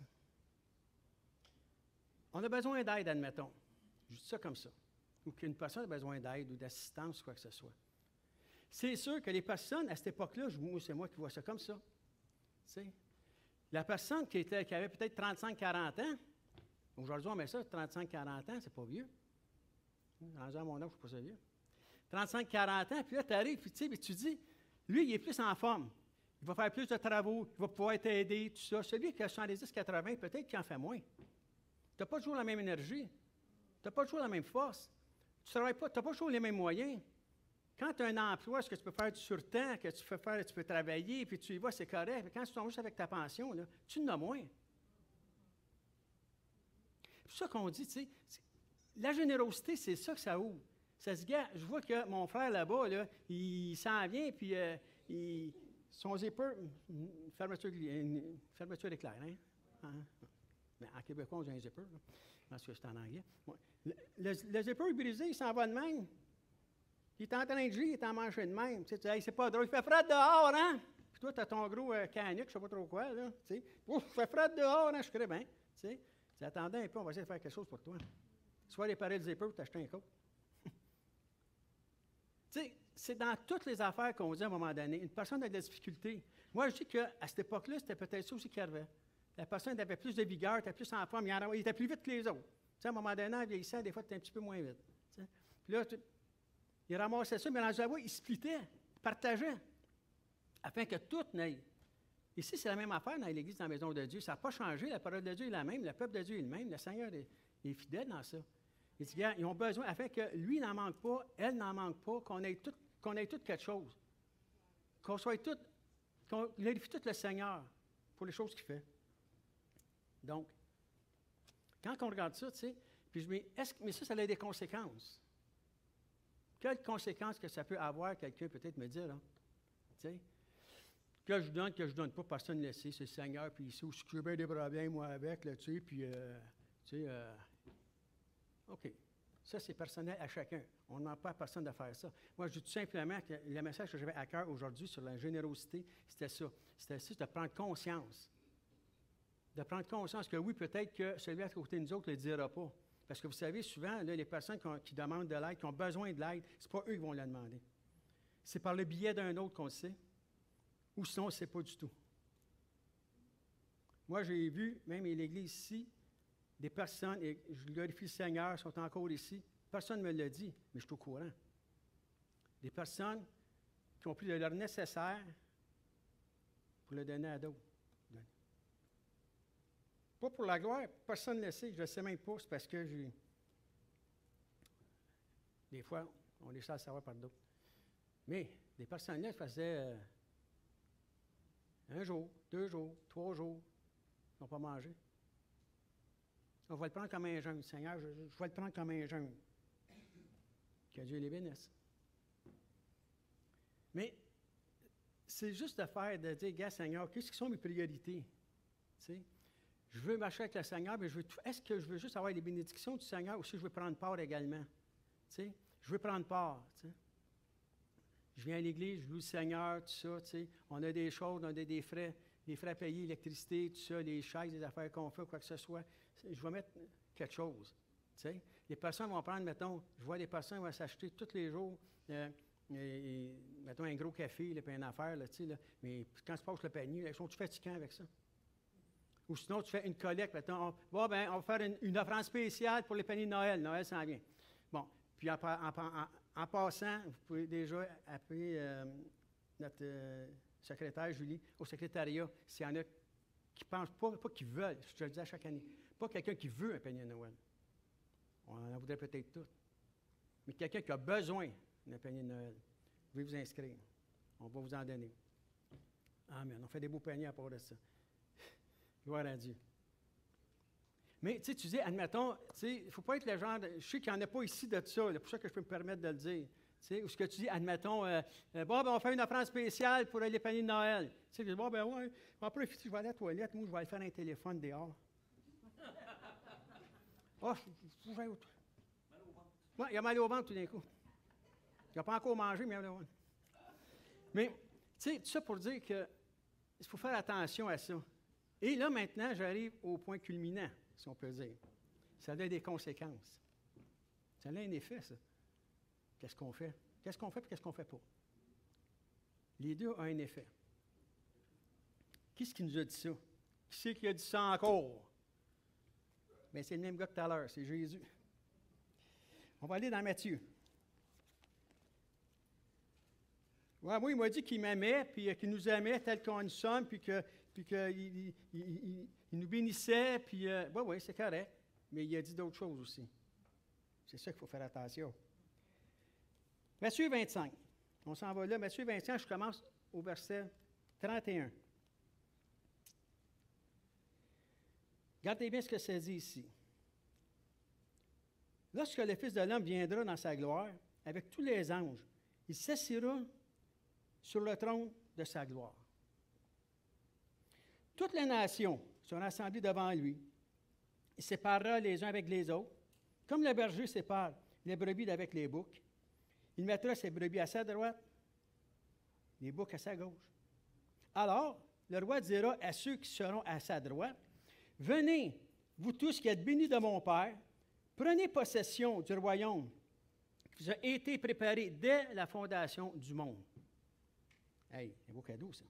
On a besoin d'aide, admettons. Je dis ça comme ça. Ou qu'une personne a besoin d'aide ou d'assistance, quoi que ce soit. C'est sûr que les personnes, à cette époque-là, c'est moi qui vois ça comme ça. Tu sais, la personne qui avait peut-être 35-40 ans, aujourd'hui, on met ça, 35-40 ans, c'est pas vieux. Rendu à mon âge, je ne suis pas ça vieux. 35-40 ans, puis là, tu arrives, puis tu dis, lui, il est plus en forme. Il va faire plus de travaux, il va pouvoir t'aider, tout ça. Celui qui a 70-80, peut-être qu'il en fait moins. Tu n'as pas toujours la même énergie. Tu n'as pas toujours la même force. Tu n'as pas toujours les mêmes moyens. Quand tu as un emploi, est-ce que tu peux faire du surtemps, que tu peux travailler, puis tu y vas, c'est correct. Mais quand tu tombes juste avec ta pension, là, tu en as moins. C'est pour ça qu'on dit, tu sais, la générosité, c'est ça que ça ouvre. Ça se dit, gars, je vois que mon frère là-bas, là, il s'en vient, puis son zipper, fermeture éclair, hein? Mais en québécois, on dit un zipper, là, parce que c'est en anglais. Bon. Le zipper est brisé, il s'en va de même. Il est en train de jouer, il est en manché de même. Tu sais, hey, c'est pas drôle, il fait frais dehors, hein? Puis toi, tu as ton gros canic, je ne sais pas trop quoi, là. Tu sais, ouf, il fait frais dehors, hein? Je crée bien. Tu sais, tu attendais un peu, on va essayer de faire quelque chose pour toi. Soit réparer le zipper ou t'acheter un coat. Tu sais, c'est dans toutes les affaires qu'on dit à un moment donné. Une personne a de la difficulté. Moi, je dis qu'à cette époque-là, c'était peut-être ça aussi qu'il arrivait. La personne avait plus de vigueur, était plus en forme, il était plus vite que les autres. Tu sais, à un moment donné, en vieillissant, des fois, tu es un petit peu moins vite. Tu sais. Puis là, il ramassait ça, mais dans la voie, il splittait, il partageait, afin que tout n'aille. Ici, c'est la même affaire dans l'Église, dans la maison de Dieu. Ça n'a pas changé, la parole de Dieu est la même, le peuple de Dieu est le même, le Seigneur est fidèle dans ça. Il dit, ils ont besoin, afin que lui n'en manque pas, elle n'en manque pas, qu'on ait tout quelque chose. Qu'on glorifie tout le Seigneur pour les choses qu'il fait. Donc, quand on regarde ça, tu sais, puis je me dis, mais ça a des conséquences. Quelles conséquences que ça peut avoir, quelqu'un peut-être me dire, là? Tu sais, que je donne pas, personne ne le sait, c'est le Seigneur, puis ici, aussi que j'ai bien des problèmes, moi, avec, là, tu sais, puis, tu sais, OK. Ça, c'est personnel à chacun. On ne demande pas à personne de faire ça. Moi, je dis tout simplement que le message que j'avais à cœur aujourd'hui sur la générosité, c'était ça. C'était ça, de prendre conscience. De prendre conscience que oui, peut-être que celui à côté de nous autres ne le dira pas. Parce que vous savez, souvent, là, les personnes qui demandent de l'aide, qui ont besoin de l'aide, ce n'est pas eux qui vont la demander. C'est par le biais d'un autre qu'on le sait, ou sinon, on ne sait pas du tout. Moi, j'ai vu, même à l'Église ici, des personnes, et je glorifie le Seigneur, sont encore ici. Personne ne me l'a dit, mais je suis au courant. Des personnes qui ont pris de leur nécessaire pour le donner à d'autres. Pas pour la gloire, personne ne le sait, je ne le sais même pas, c'est parce que des fois, on les sait savoir par d'autres. Mais des personnes-là faisaient 1 jour, 2 jours, 3 jours, ils n'ont pas mangé. On va le prendre comme un jeûne. Seigneur, je vais le prendre comme un jeûne. Que Dieu les bénisse. Mais c'est juste de faire, de dire, gars, Seigneur, qu'est-ce qui sont mes priorités? Tu sais, je veux marcher avec le Seigneur, mais est-ce que je veux juste avoir les bénédictions du Seigneur ou si je veux prendre part également? Tu sais, je veux prendre part. Tu sais. Je viens à l'église, je loue le Seigneur, tout ça. Tu sais. On a des choses, on a des frais à payer, l'électricité, tout ça, les chaises, les affaires qu'on fait, quoi que ce soit. Je vais mettre quelque chose. Tu sais. Les personnes vont prendre, mettons, je vois des personnes qui vont s'acheter tous les jours, mettons un gros café, là, puis une affaire, là, tu sais, là, mais quand tu passes le panier, là, tu fais quand avec ça? Ou sinon, tu fais une collecte, mettons, on va faire une offrande spéciale pour les paniers de Noël. Noël s'en vient. Bon, puis en passant, vous pouvez déjà appeler notre secrétaire, Julie, au secrétariat, s'il y en a qui ne pensent pas qu'ils veulent, je te le dis à chaque année, pas quelqu'un qui veut un panier de Noël. On en voudrait peut-être tout. Mais quelqu'un qui a besoin d'un panier de Noël, vous pouvez vous inscrire. On va vous en donner. Amen. On fait des beaux paniers à part de ça. Gloire à Dieu. Mais tu dis, admettons, il ne faut pas être le genre je sais qu'il n'y en a pas ici de ça, c'est pour ça que je peux me permettre de le dire. Ou ce que tu dis, admettons, on va faire une offrande spéciale pour les paniers de Noël. Tu sais, bon, ben ouais, après, je vais aller à la toilette, moi, je vais aller faire un téléphone dehors. Je vais autre. Ouais, il a mal au ventre tout d'un coup. Il n'a pas encore mangé, mais il a mal au ventre. Mais, tu sais, tout ça pour dire que il faut faire attention à ça. Et là, maintenant, j'arrive au point culminant, si on peut dire. Ça a des conséquences. Ça a un effet, ça. Qu'est-ce qu'on fait? Qu'est-ce qu'on fait et qu'est-ce qu'on ne fait pas? Les deux ont un effet. Qui est-ce qui nous a dit ça? Qui c'est qui a dit ça encore? Bien, c'est le même gars que tout à l'heure, c'est Jésus. On va aller dans Matthieu. Ouais, moi, il m'a dit qu'il m'aimait, puis qu'il nous aimait tel qu'on nous sommes, puis qu'il nous bénissait, puis oui, c'est correct. Mais il a dit d'autres choses aussi. C'est ça qu'il faut faire attention. Matthieu 25. On s'en va là. Matthieu 25, je commence au verset 31. Regardez bien ce que ça dit ici. Lorsque le Fils de l'homme viendra dans sa gloire, avec tous les anges, il s'assiera sur le trône de sa gloire. Toutes les nations sont rassemblées devant lui. Il séparera les uns avec les autres, comme le berger sépare les brebis d'avec les boucs. Il mettra ses brebis à sa droite, les boucs à sa gauche. Alors, le roi dira à ceux qui seront à sa droite, « Venez, vous tous qui êtes bénis de mon Père, prenez possession du royaume qui vous a été préparé dès la fondation du monde. » Hey, un beau cadeau, ça.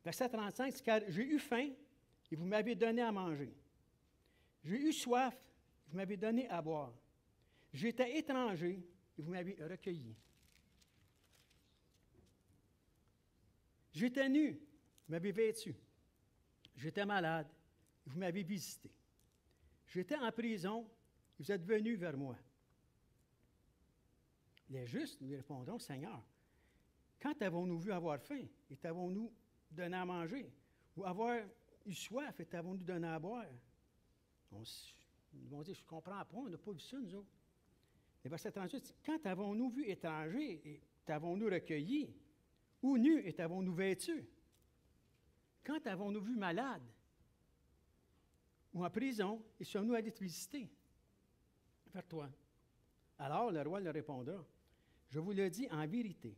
Verset 35, c'est « Car j'ai eu faim et vous m'avez donné à manger. J'ai eu soif, vous m'avez donné à boire. J'étais étranger et vous m'avez recueilli. J'étais nu, vous m'avez vêtu. J'étais malade et vous m'avez visité. J'étais en prison et vous êtes venus vers moi. » Les justes lui répondront, « Seigneur, quand avons-nous vu avoir faim et t'avons-nous donné à manger? Ou avoir eu soif et t'avons-nous donné à boire? » Ils vont dire, je ne comprends pas, on n'a pas vu ça, nous autres. Le verset 38, quand avons-nous vu étranger et t'avons-nous recueilli? Ou nu et t'avons-nous vêtu? Quand avons-nous vu malade? Ou en prison et sommes-nous allés te visiter? Vers toi. Alors le roi leur répondra, je vous le dis en vérité,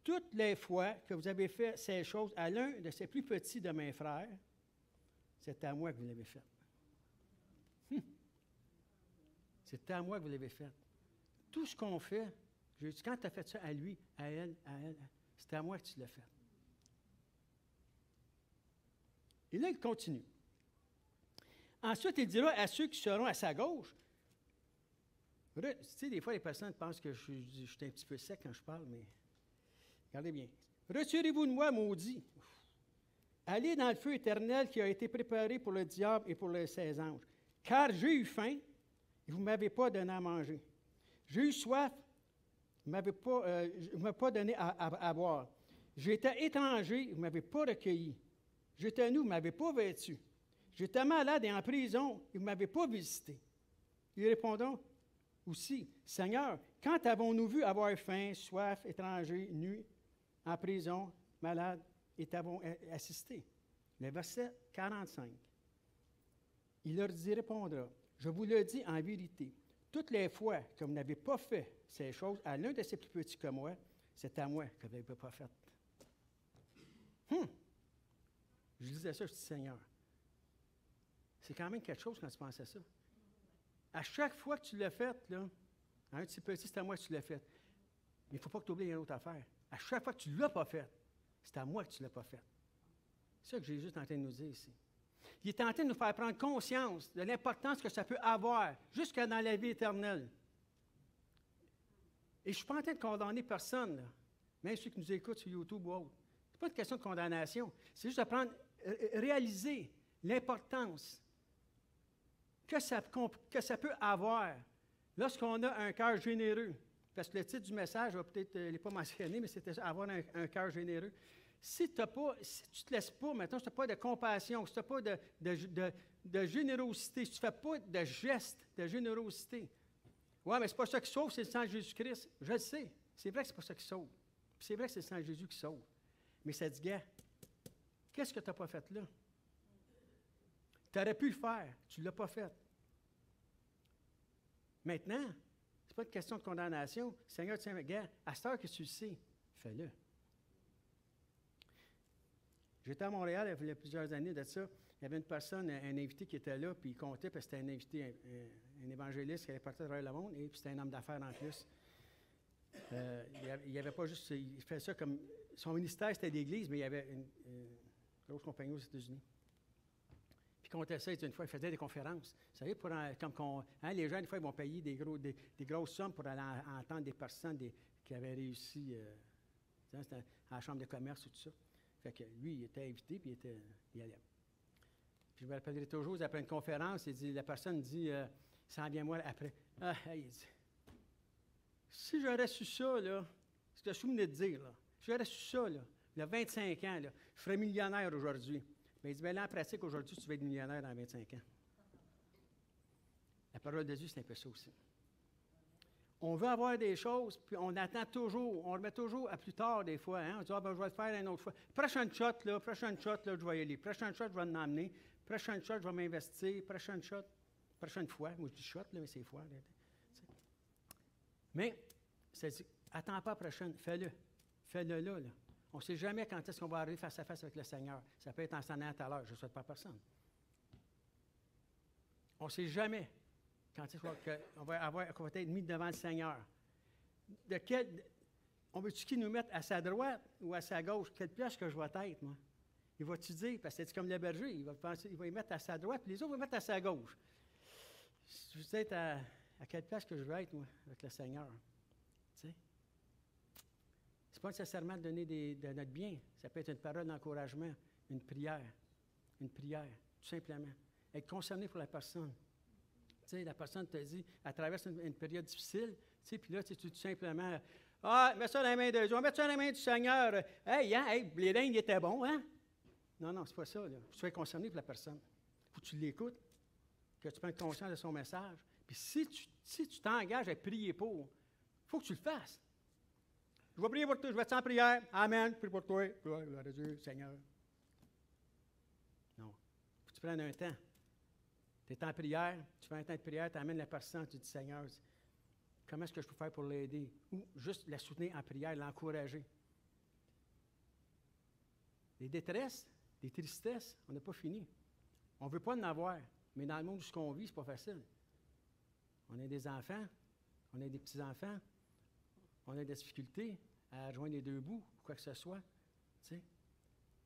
toutes les fois que vous avez fait ces choses à l'un de ces plus petits de mes frères, c'est à moi que vous l'avez fait. C'est à moi que vous l'avez fait. Tout ce qu'on fait, je dis, quand tu as fait ça à lui, à elle, c'est à moi que tu l'as fait. Et là, il continue. Ensuite, il dira à ceux qui seront à sa gauche, tu sais, des fois, les personnes pensent que je suis un petit peu sec quand je parle, mais regardez bien. Retirez-vous de moi, maudit. Allez dans le feu éternel qui a été préparé pour le diable et pour ses anges. Car j'ai eu faim, et vous ne m'avez pas donné à manger. J'ai eu soif, vous ne m'avez pas donné à boire. J'étais étranger, vous ne m'avez pas recueilli. J'étais nu, vous ne m'avez pas vêtu. J'étais malade et en prison, et vous ne m'avez pas visité. Ils répondront aussi, Seigneur, quand avons-nous vu avoir faim, soif, étranger, nu, en prison, malade, et t'avons assisté? Le verset 45. Il leur dit, répondra, je vous le dis en vérité, toutes les fois que vous n'avez pas fait ces choses à l'un de ces plus petits que moi, c'est à moi que vous n'avez pas fait. Je disais ça, je dis, Seigneur, c'est quand même quelque chose quand tu penses à ça. À chaque fois que tu l'as fait, là, un de ces petits, c'est à moi que tu l'as fait. Mais il ne faut pas que tu oublies une autre affaire. À chaque fois que tu ne l'as pas fait, c'est à moi que tu ne l'as pas fait. C'est ça que Jésus est en train de nous dire ici. Il est en train de nous faire prendre conscience de l'importance que ça peut avoir jusqu'à dans la vie éternelle. Et je ne suis pas en train de condamner personne, là, même ceux qui nous écoutent sur YouTube ou autre. Ce n'est pas une question de condamnation. C'est juste de prendre, réaliser l'importance que ça peut avoir lorsqu'on a un cœur généreux. Parce que le titre du message, peut-être, je ne l'ai pas mentionné, mais c'était avoir un cœur généreux. Si tu ne te laisses pas, maintenant, si tu n'as pas de compassion, si tu n'as pas de générosité, si tu ne fais pas de gestes de générosité, oui, mais ce n'est pas ça qui sauve, c'est le sang de Jésus-Christ. Je le sais. C'est vrai que ce n'est pas ça qui sauve. Puis c'est vrai que c'est le sang de Jésus qui sauve. Mais ça dit, gars, qu'est-ce que tu n'as pas fait là? Tu aurais pu le faire, tu ne l'as pas fait. Maintenant, ce n'est pas une question de condamnation. Seigneur, tiens, gars, à cette heure que tu le sais, fais-le. J'étais à Montréal il y a plusieurs années de ça. Il y avait une personne, un invité qui était là, puis il comptait, parce que c'était un invité, un évangéliste qui allait partir à travers le monde, et puis c'était un homme d'affaires en plus. Il n'y avait pas juste. Il fait ça comme. Son ministère, c'était l'Église, mais il y avait une grosse compagnie aux États-Unis. Puis il comptait ça, une fois, il faisait des conférences. Vous savez, les gens, des fois, ils vont payer des grosses sommes pour aller entendre des personnes qui avaient réussi c'était à la Chambre de commerce ou tout ça. Fait que lui, il était invité, puis il allait. Puis je me rappellerai toujours, après une conférence, la personne dit, s'en vient moi après. Il dit, si j'aurais su ça, là, ce que je suis venu de dire, là, si j'aurais su ça, là, il y a 25 ans, là, je serais millionnaire aujourd'hui. Mais il dit, bien là, en pratique, aujourd'hui, tu vas être millionnaire dans 25 ans. La parole de Dieu, c'est un peu ça aussi. On veut avoir des choses, puis on attend toujours, on remet toujours à plus tard des fois. Hein? On dit, je vais le faire une autre fois. Prochaine shot, là, je vais y aller. Prochaine shot, je vais l'emmener. Prochaine shot, je vais m'investir. Prochaine fois. Moi, je dis shot, là, mais c'est fois. Là, mais, ça dit, attends pas la prochaine, fais-le. Fais-le là. On ne sait jamais quand est-ce qu'on va arriver face à face avec le Seigneur. Ça peut être en s'en allant tout à l'heure, je ne souhaite pas à personne. On ne sait jamais quand est-ce qu'on va être mis devant le Seigneur. On veut-tu qu'il nous mette à sa droite ou à sa gauche? Quelle place que je vais être, moi? Il va-tu dire, parce que c'est comme le berger, il va y mettre à sa droite, puis les autres vont mettre à sa gauche. Je veux être à quelle place que je veux être, moi, avec le Seigneur? Tu sais? Ce n'est pas nécessairement de donner de notre bien. Ça peut être une parole d'encouragement, une prière, tout simplement. Être concerné pour la personne. Tu sais, la personne te dit, elle traverse une période difficile, tu sais, puis là, tu tout simplement, mets ça dans les mains de Dieu, mets ça dans les mains du Seigneur. Hey, les dingues, ils étaient bons, hein? Non, c'est pas ça, là. Tu sois concerné pour la personne. Il faut que tu l'écoutes, que tu prennes conscience de son message. Puis si tu t'engages à prier pour, il faut que tu le fasses. Je vais prier pour toi, je vais être en prière. Amen, prie pour toi. Gloire à Dieu, Seigneur. Non. Il faut que tu prennes un temps. Tu es en prière, tu fais un temps de prière, tu amènes la personne, tu dis, Seigneur, comment est-ce que je peux faire pour l'aider? Ou juste la soutenir en prière, l'encourager. Les détresses, les tristesses, on n'a pas fini. On ne veut pas en avoir, mais dans le monde où on vit, ce n'est pas facile. On a des enfants, on a des petits-enfants, on a des difficultés à rejoindre les deux bouts, quoi que ce soit. C'est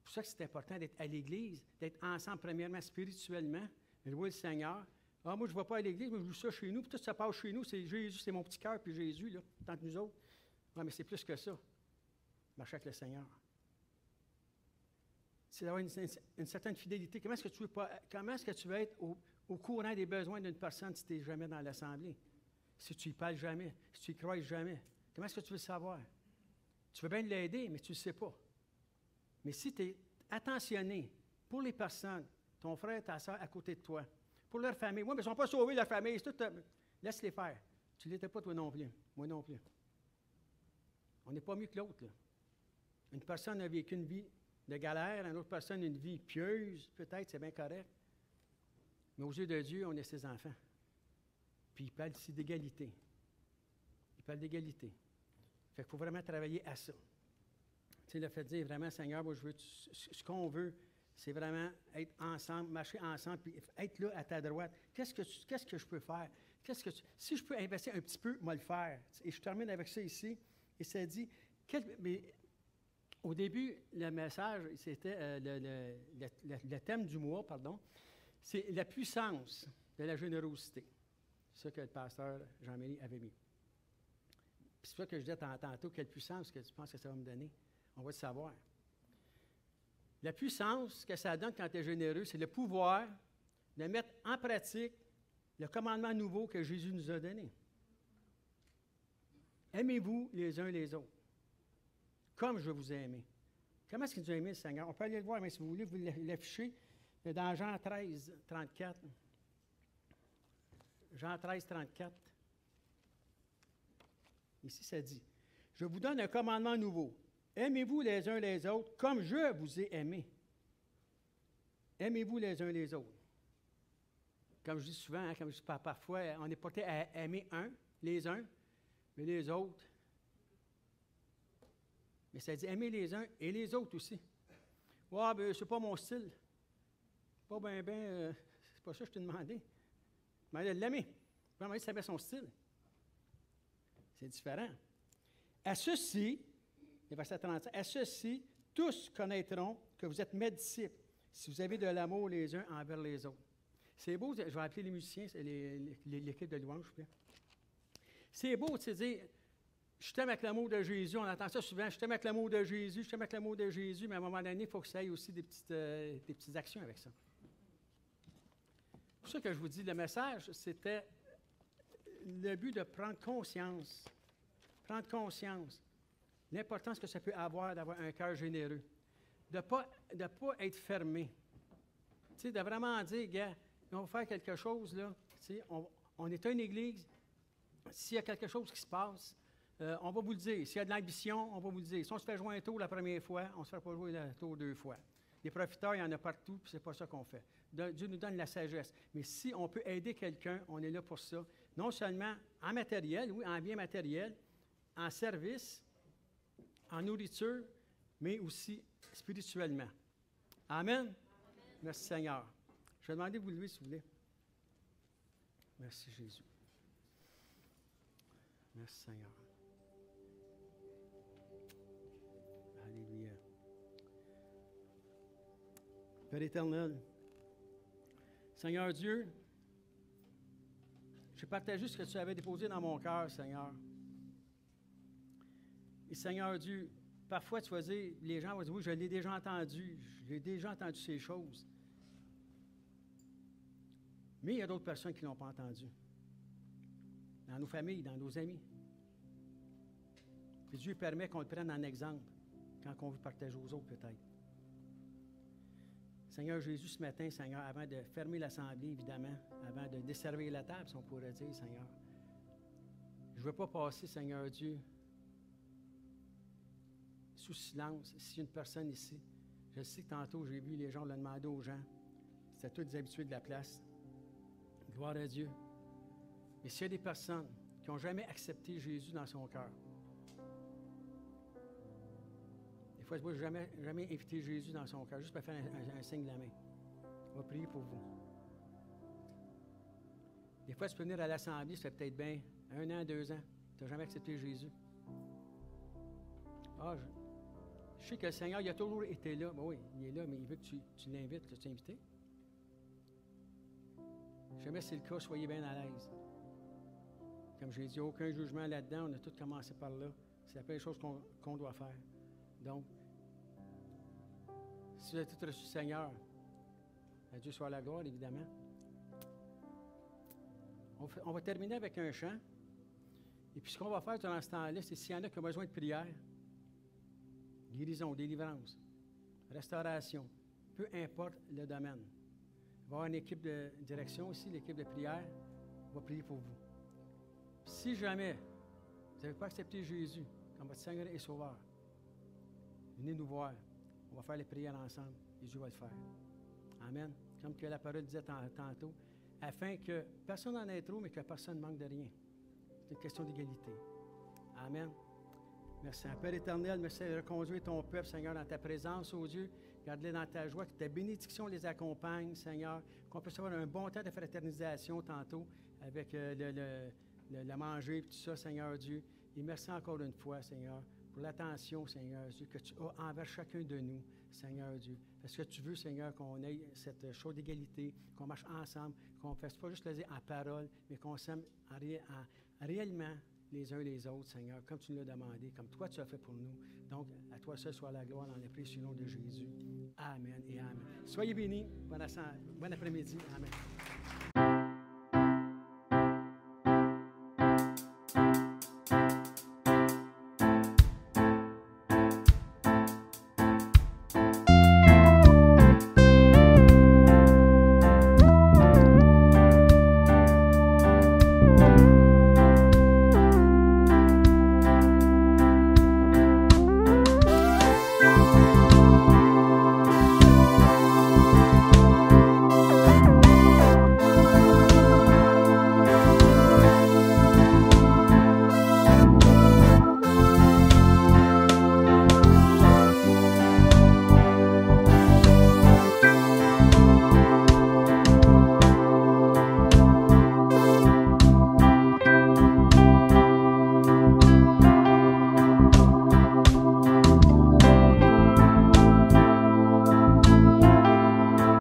pour ça que c'est important d'être à l'Église, d'être ensemble, premièrement, spirituellement, louer le Seigneur. Moi, je ne vais pas à l'Église, mais je loue ça chez nous, puis tout ça passe chez nous, c'est Jésus, c'est mon petit cœur, puis Jésus, là, tant que nous autres. Mais c'est plus que ça, marcher avec le Seigneur. C'est d'avoir une certaine fidélité. Comment est-ce que tu veux être au courant des besoins d'une personne si tu n'es jamais dans l'Assemblée? Si tu y parles jamais, si tu y crois jamais? Comment est-ce que tu veux le savoir? Tu veux bien l'aider, mais tu ne le sais pas. Mais si tu es attentionné pour les personnes, ton frère, ta soeur à côté de toi. Pour leur famille. Oui, mais ils ne sont pas sauvés, leur famille. C'est tout, laisse-les faire. Tu ne l'étais pas, toi non plus. Moi non plus. On n'est pas mieux que l'autre, là. Une personne a vécu une vie de galère, une autre personne une vie pieuse, peut-être, c'est bien correct. Mais aux yeux de Dieu, on est ses enfants. Puis il parle ici d'égalité. Il parle d'égalité. Fait qu'il faut vraiment travailler à ça. Tu sais, le fait de dire vraiment, Seigneur, moi, je veux, ce qu'on veut, c'est vraiment être ensemble, marcher ensemble, puis être là à ta droite. Qu'est-ce que je peux faire? Si je peux investir un petit peu, moi le faire. Et je termine avec ça ici. Et ça dit, au début, le message, c'était le thème du mois, pardon, c'est la puissance de la générosité. C'est ça que le pasteur Jean-Méry avait mis. Puis c'est ça que je disais tantôt, quelle puissance que tu penses que ça va me donner? On va le savoir. La puissance que ça donne quand tu es généreux, c'est le pouvoir de mettre en pratique le commandement nouveau que Jésus nous a donné. Aimez-vous les uns les autres, comme je vous ai aimé. Comment est-ce qu'il nous a aimé, le Seigneur? On peut aller le voir, mais si vous voulez, vous l'affichez dans Jean 13, 34. Jean 13, 34. Ici, ça dit, « Je vous donne un commandement nouveau. Aimez-vous les uns les autres comme je vous ai aimé. » Aimez-vous les uns les autres. Comme je dis souvent, hein, comme je dis parfois, on est porté à aimer les uns, mais les autres. Mais ça dit aimer les uns et les autres aussi. Ouais, ben, c'est pas mon style. Pas c'est pas ça que je t'ai demandé. Mais l'aimer. Vraiment, ça met son style. C'est différent. À ceci, le verset 35, à ceci, tous connaîtront que vous êtes mes disciples, si vous avez de l'amour les uns envers les autres. C'est beau, je vais appeler les musiciens, l'équipe de louange, je plaît. C'est beau de se dire, je t'aime avec l'amour de Jésus, on entend ça souvent, je t'aime avec l'amour de Jésus, je t'aime avec l'amour de Jésus, mais à un moment donné, il faut que ça ait aussi des petites actions avec ça. C'est pour ça que je vous dis, le message, c'était le but de prendre conscience l'importance que ça peut avoir d'avoir un cœur généreux, de ne pas être fermé, tu sais, de vraiment dire, gars, on va faire quelque chose, là, tu sais, on est une église, s'il y a quelque chose qui se passe, on va vous le dire. S'il y a de l'ambition, on va vous le dire. Si on se fait jouer un tour la première fois, on ne se fait pas jouer un tour deux fois. Des profiteurs, il y en a partout, puis ce n'est pas ça qu'on fait. Dieu nous donne la sagesse. Mais si on peut aider quelqu'un, on est là pour ça. Non seulement en matériel, oui, en bien matériel, en service, en nourriture, mais aussi spirituellement. Amen? Amen. Merci Seigneur. Je vais demander de vous lever, si vous voulez. Merci Jésus. Merci Seigneur. Alléluia. Père éternel, Seigneur Dieu, je partage ce que tu avais déposé dans mon cœur, Seigneur. Et Seigneur Dieu, parfois tu vas dire, les gens vont dire, oui, je l'ai déjà entendu, ces choses. Mais il y a d'autres personnes qui ne l'ont pas entendu. Dans nos familles, dans nos amis. Et Dieu permet qu'on le prenne en exemple quand on veut partager aux autres, peut-être. Seigneur Jésus, ce matin, Seigneur, avant de fermer l'assemblée, évidemment, avant de desservir la table, si on pourrait dire, Seigneur, je ne veux pas passer, Seigneur Dieu, sous silence. S'il y a une personne ici, je sais que tantôt, j'ai vu les gens le demander aux gens. C'était tous des habitués de la place. Gloire à Dieu. Mais s'il y a des personnes qui n'ont jamais accepté Jésus dans son cœur, des fois, je n'ai jamais invité Jésus dans son cœur, juste pour faire un signe de la main. On va prier pour vous. Des fois, tu peux venir à l'Assemblée, ça fait peut-être bien 1 an, 2 ans, tu n'as jamais accepté Jésus. Ah, je sais que le Seigneur, il a toujours été là. Ben oui, il est là, mais il veut que tu l'invites. Tu l'as invité? Jamais c'est le cas, soyez bien à l'aise. Comme je l'ai dit, aucun jugement là-dedans. On a tous commencé par là. C'est la première chose qu'on doit faire. Donc, si vous avez tout reçu le Seigneur, à Dieu soit la gloire, évidemment. On va terminer avec un chant. Et puis, ce qu'on va faire durant ce temps-là, c'est s'il y en a qui ont besoin de prière, guérison, délivrance, restauration, peu importe le domaine. va y avoir une équipe de direction aussi, l'équipe de prière. On va prier pour vous. Si jamais vous n'avez pas accepté Jésus comme votre Seigneur et Sauveur, venez nous voir. On va faire les prières ensemble et Dieu va le faire. Amen. Comme que la parole disait tantôt, afin que personne n'en ait trop, mais que personne ne manque de rien. C'est une question d'égalité. Amen. Merci. Père éternel, merci de reconduire ton peuple, Seigneur, dans ta présence, ô Dieu. Garde-les dans ta joie, que ta bénédiction les accompagne, Seigneur. Qu'on puisse avoir un bon temps de fraternisation tantôt avec le manger et tout ça, Seigneur Dieu. Et merci encore une fois, Seigneur, pour l'attention, Seigneur Dieu, que tu as envers chacun de nous, Seigneur Dieu. Parce que tu veux, Seigneur, qu'on ait cette chose d'égalité, qu'on marche ensemble, qu'on ne fasse pas juste le dire en parole, mais qu'on s'aime réellement les uns les autres, Seigneur, comme tu nous l'as demandé, comme toi tu as fait pour nous. Donc, à toi seul soit la gloire dans le précieux nom de Jésus. Amen et amen. Soyez bénis. Bon après-midi. Amen.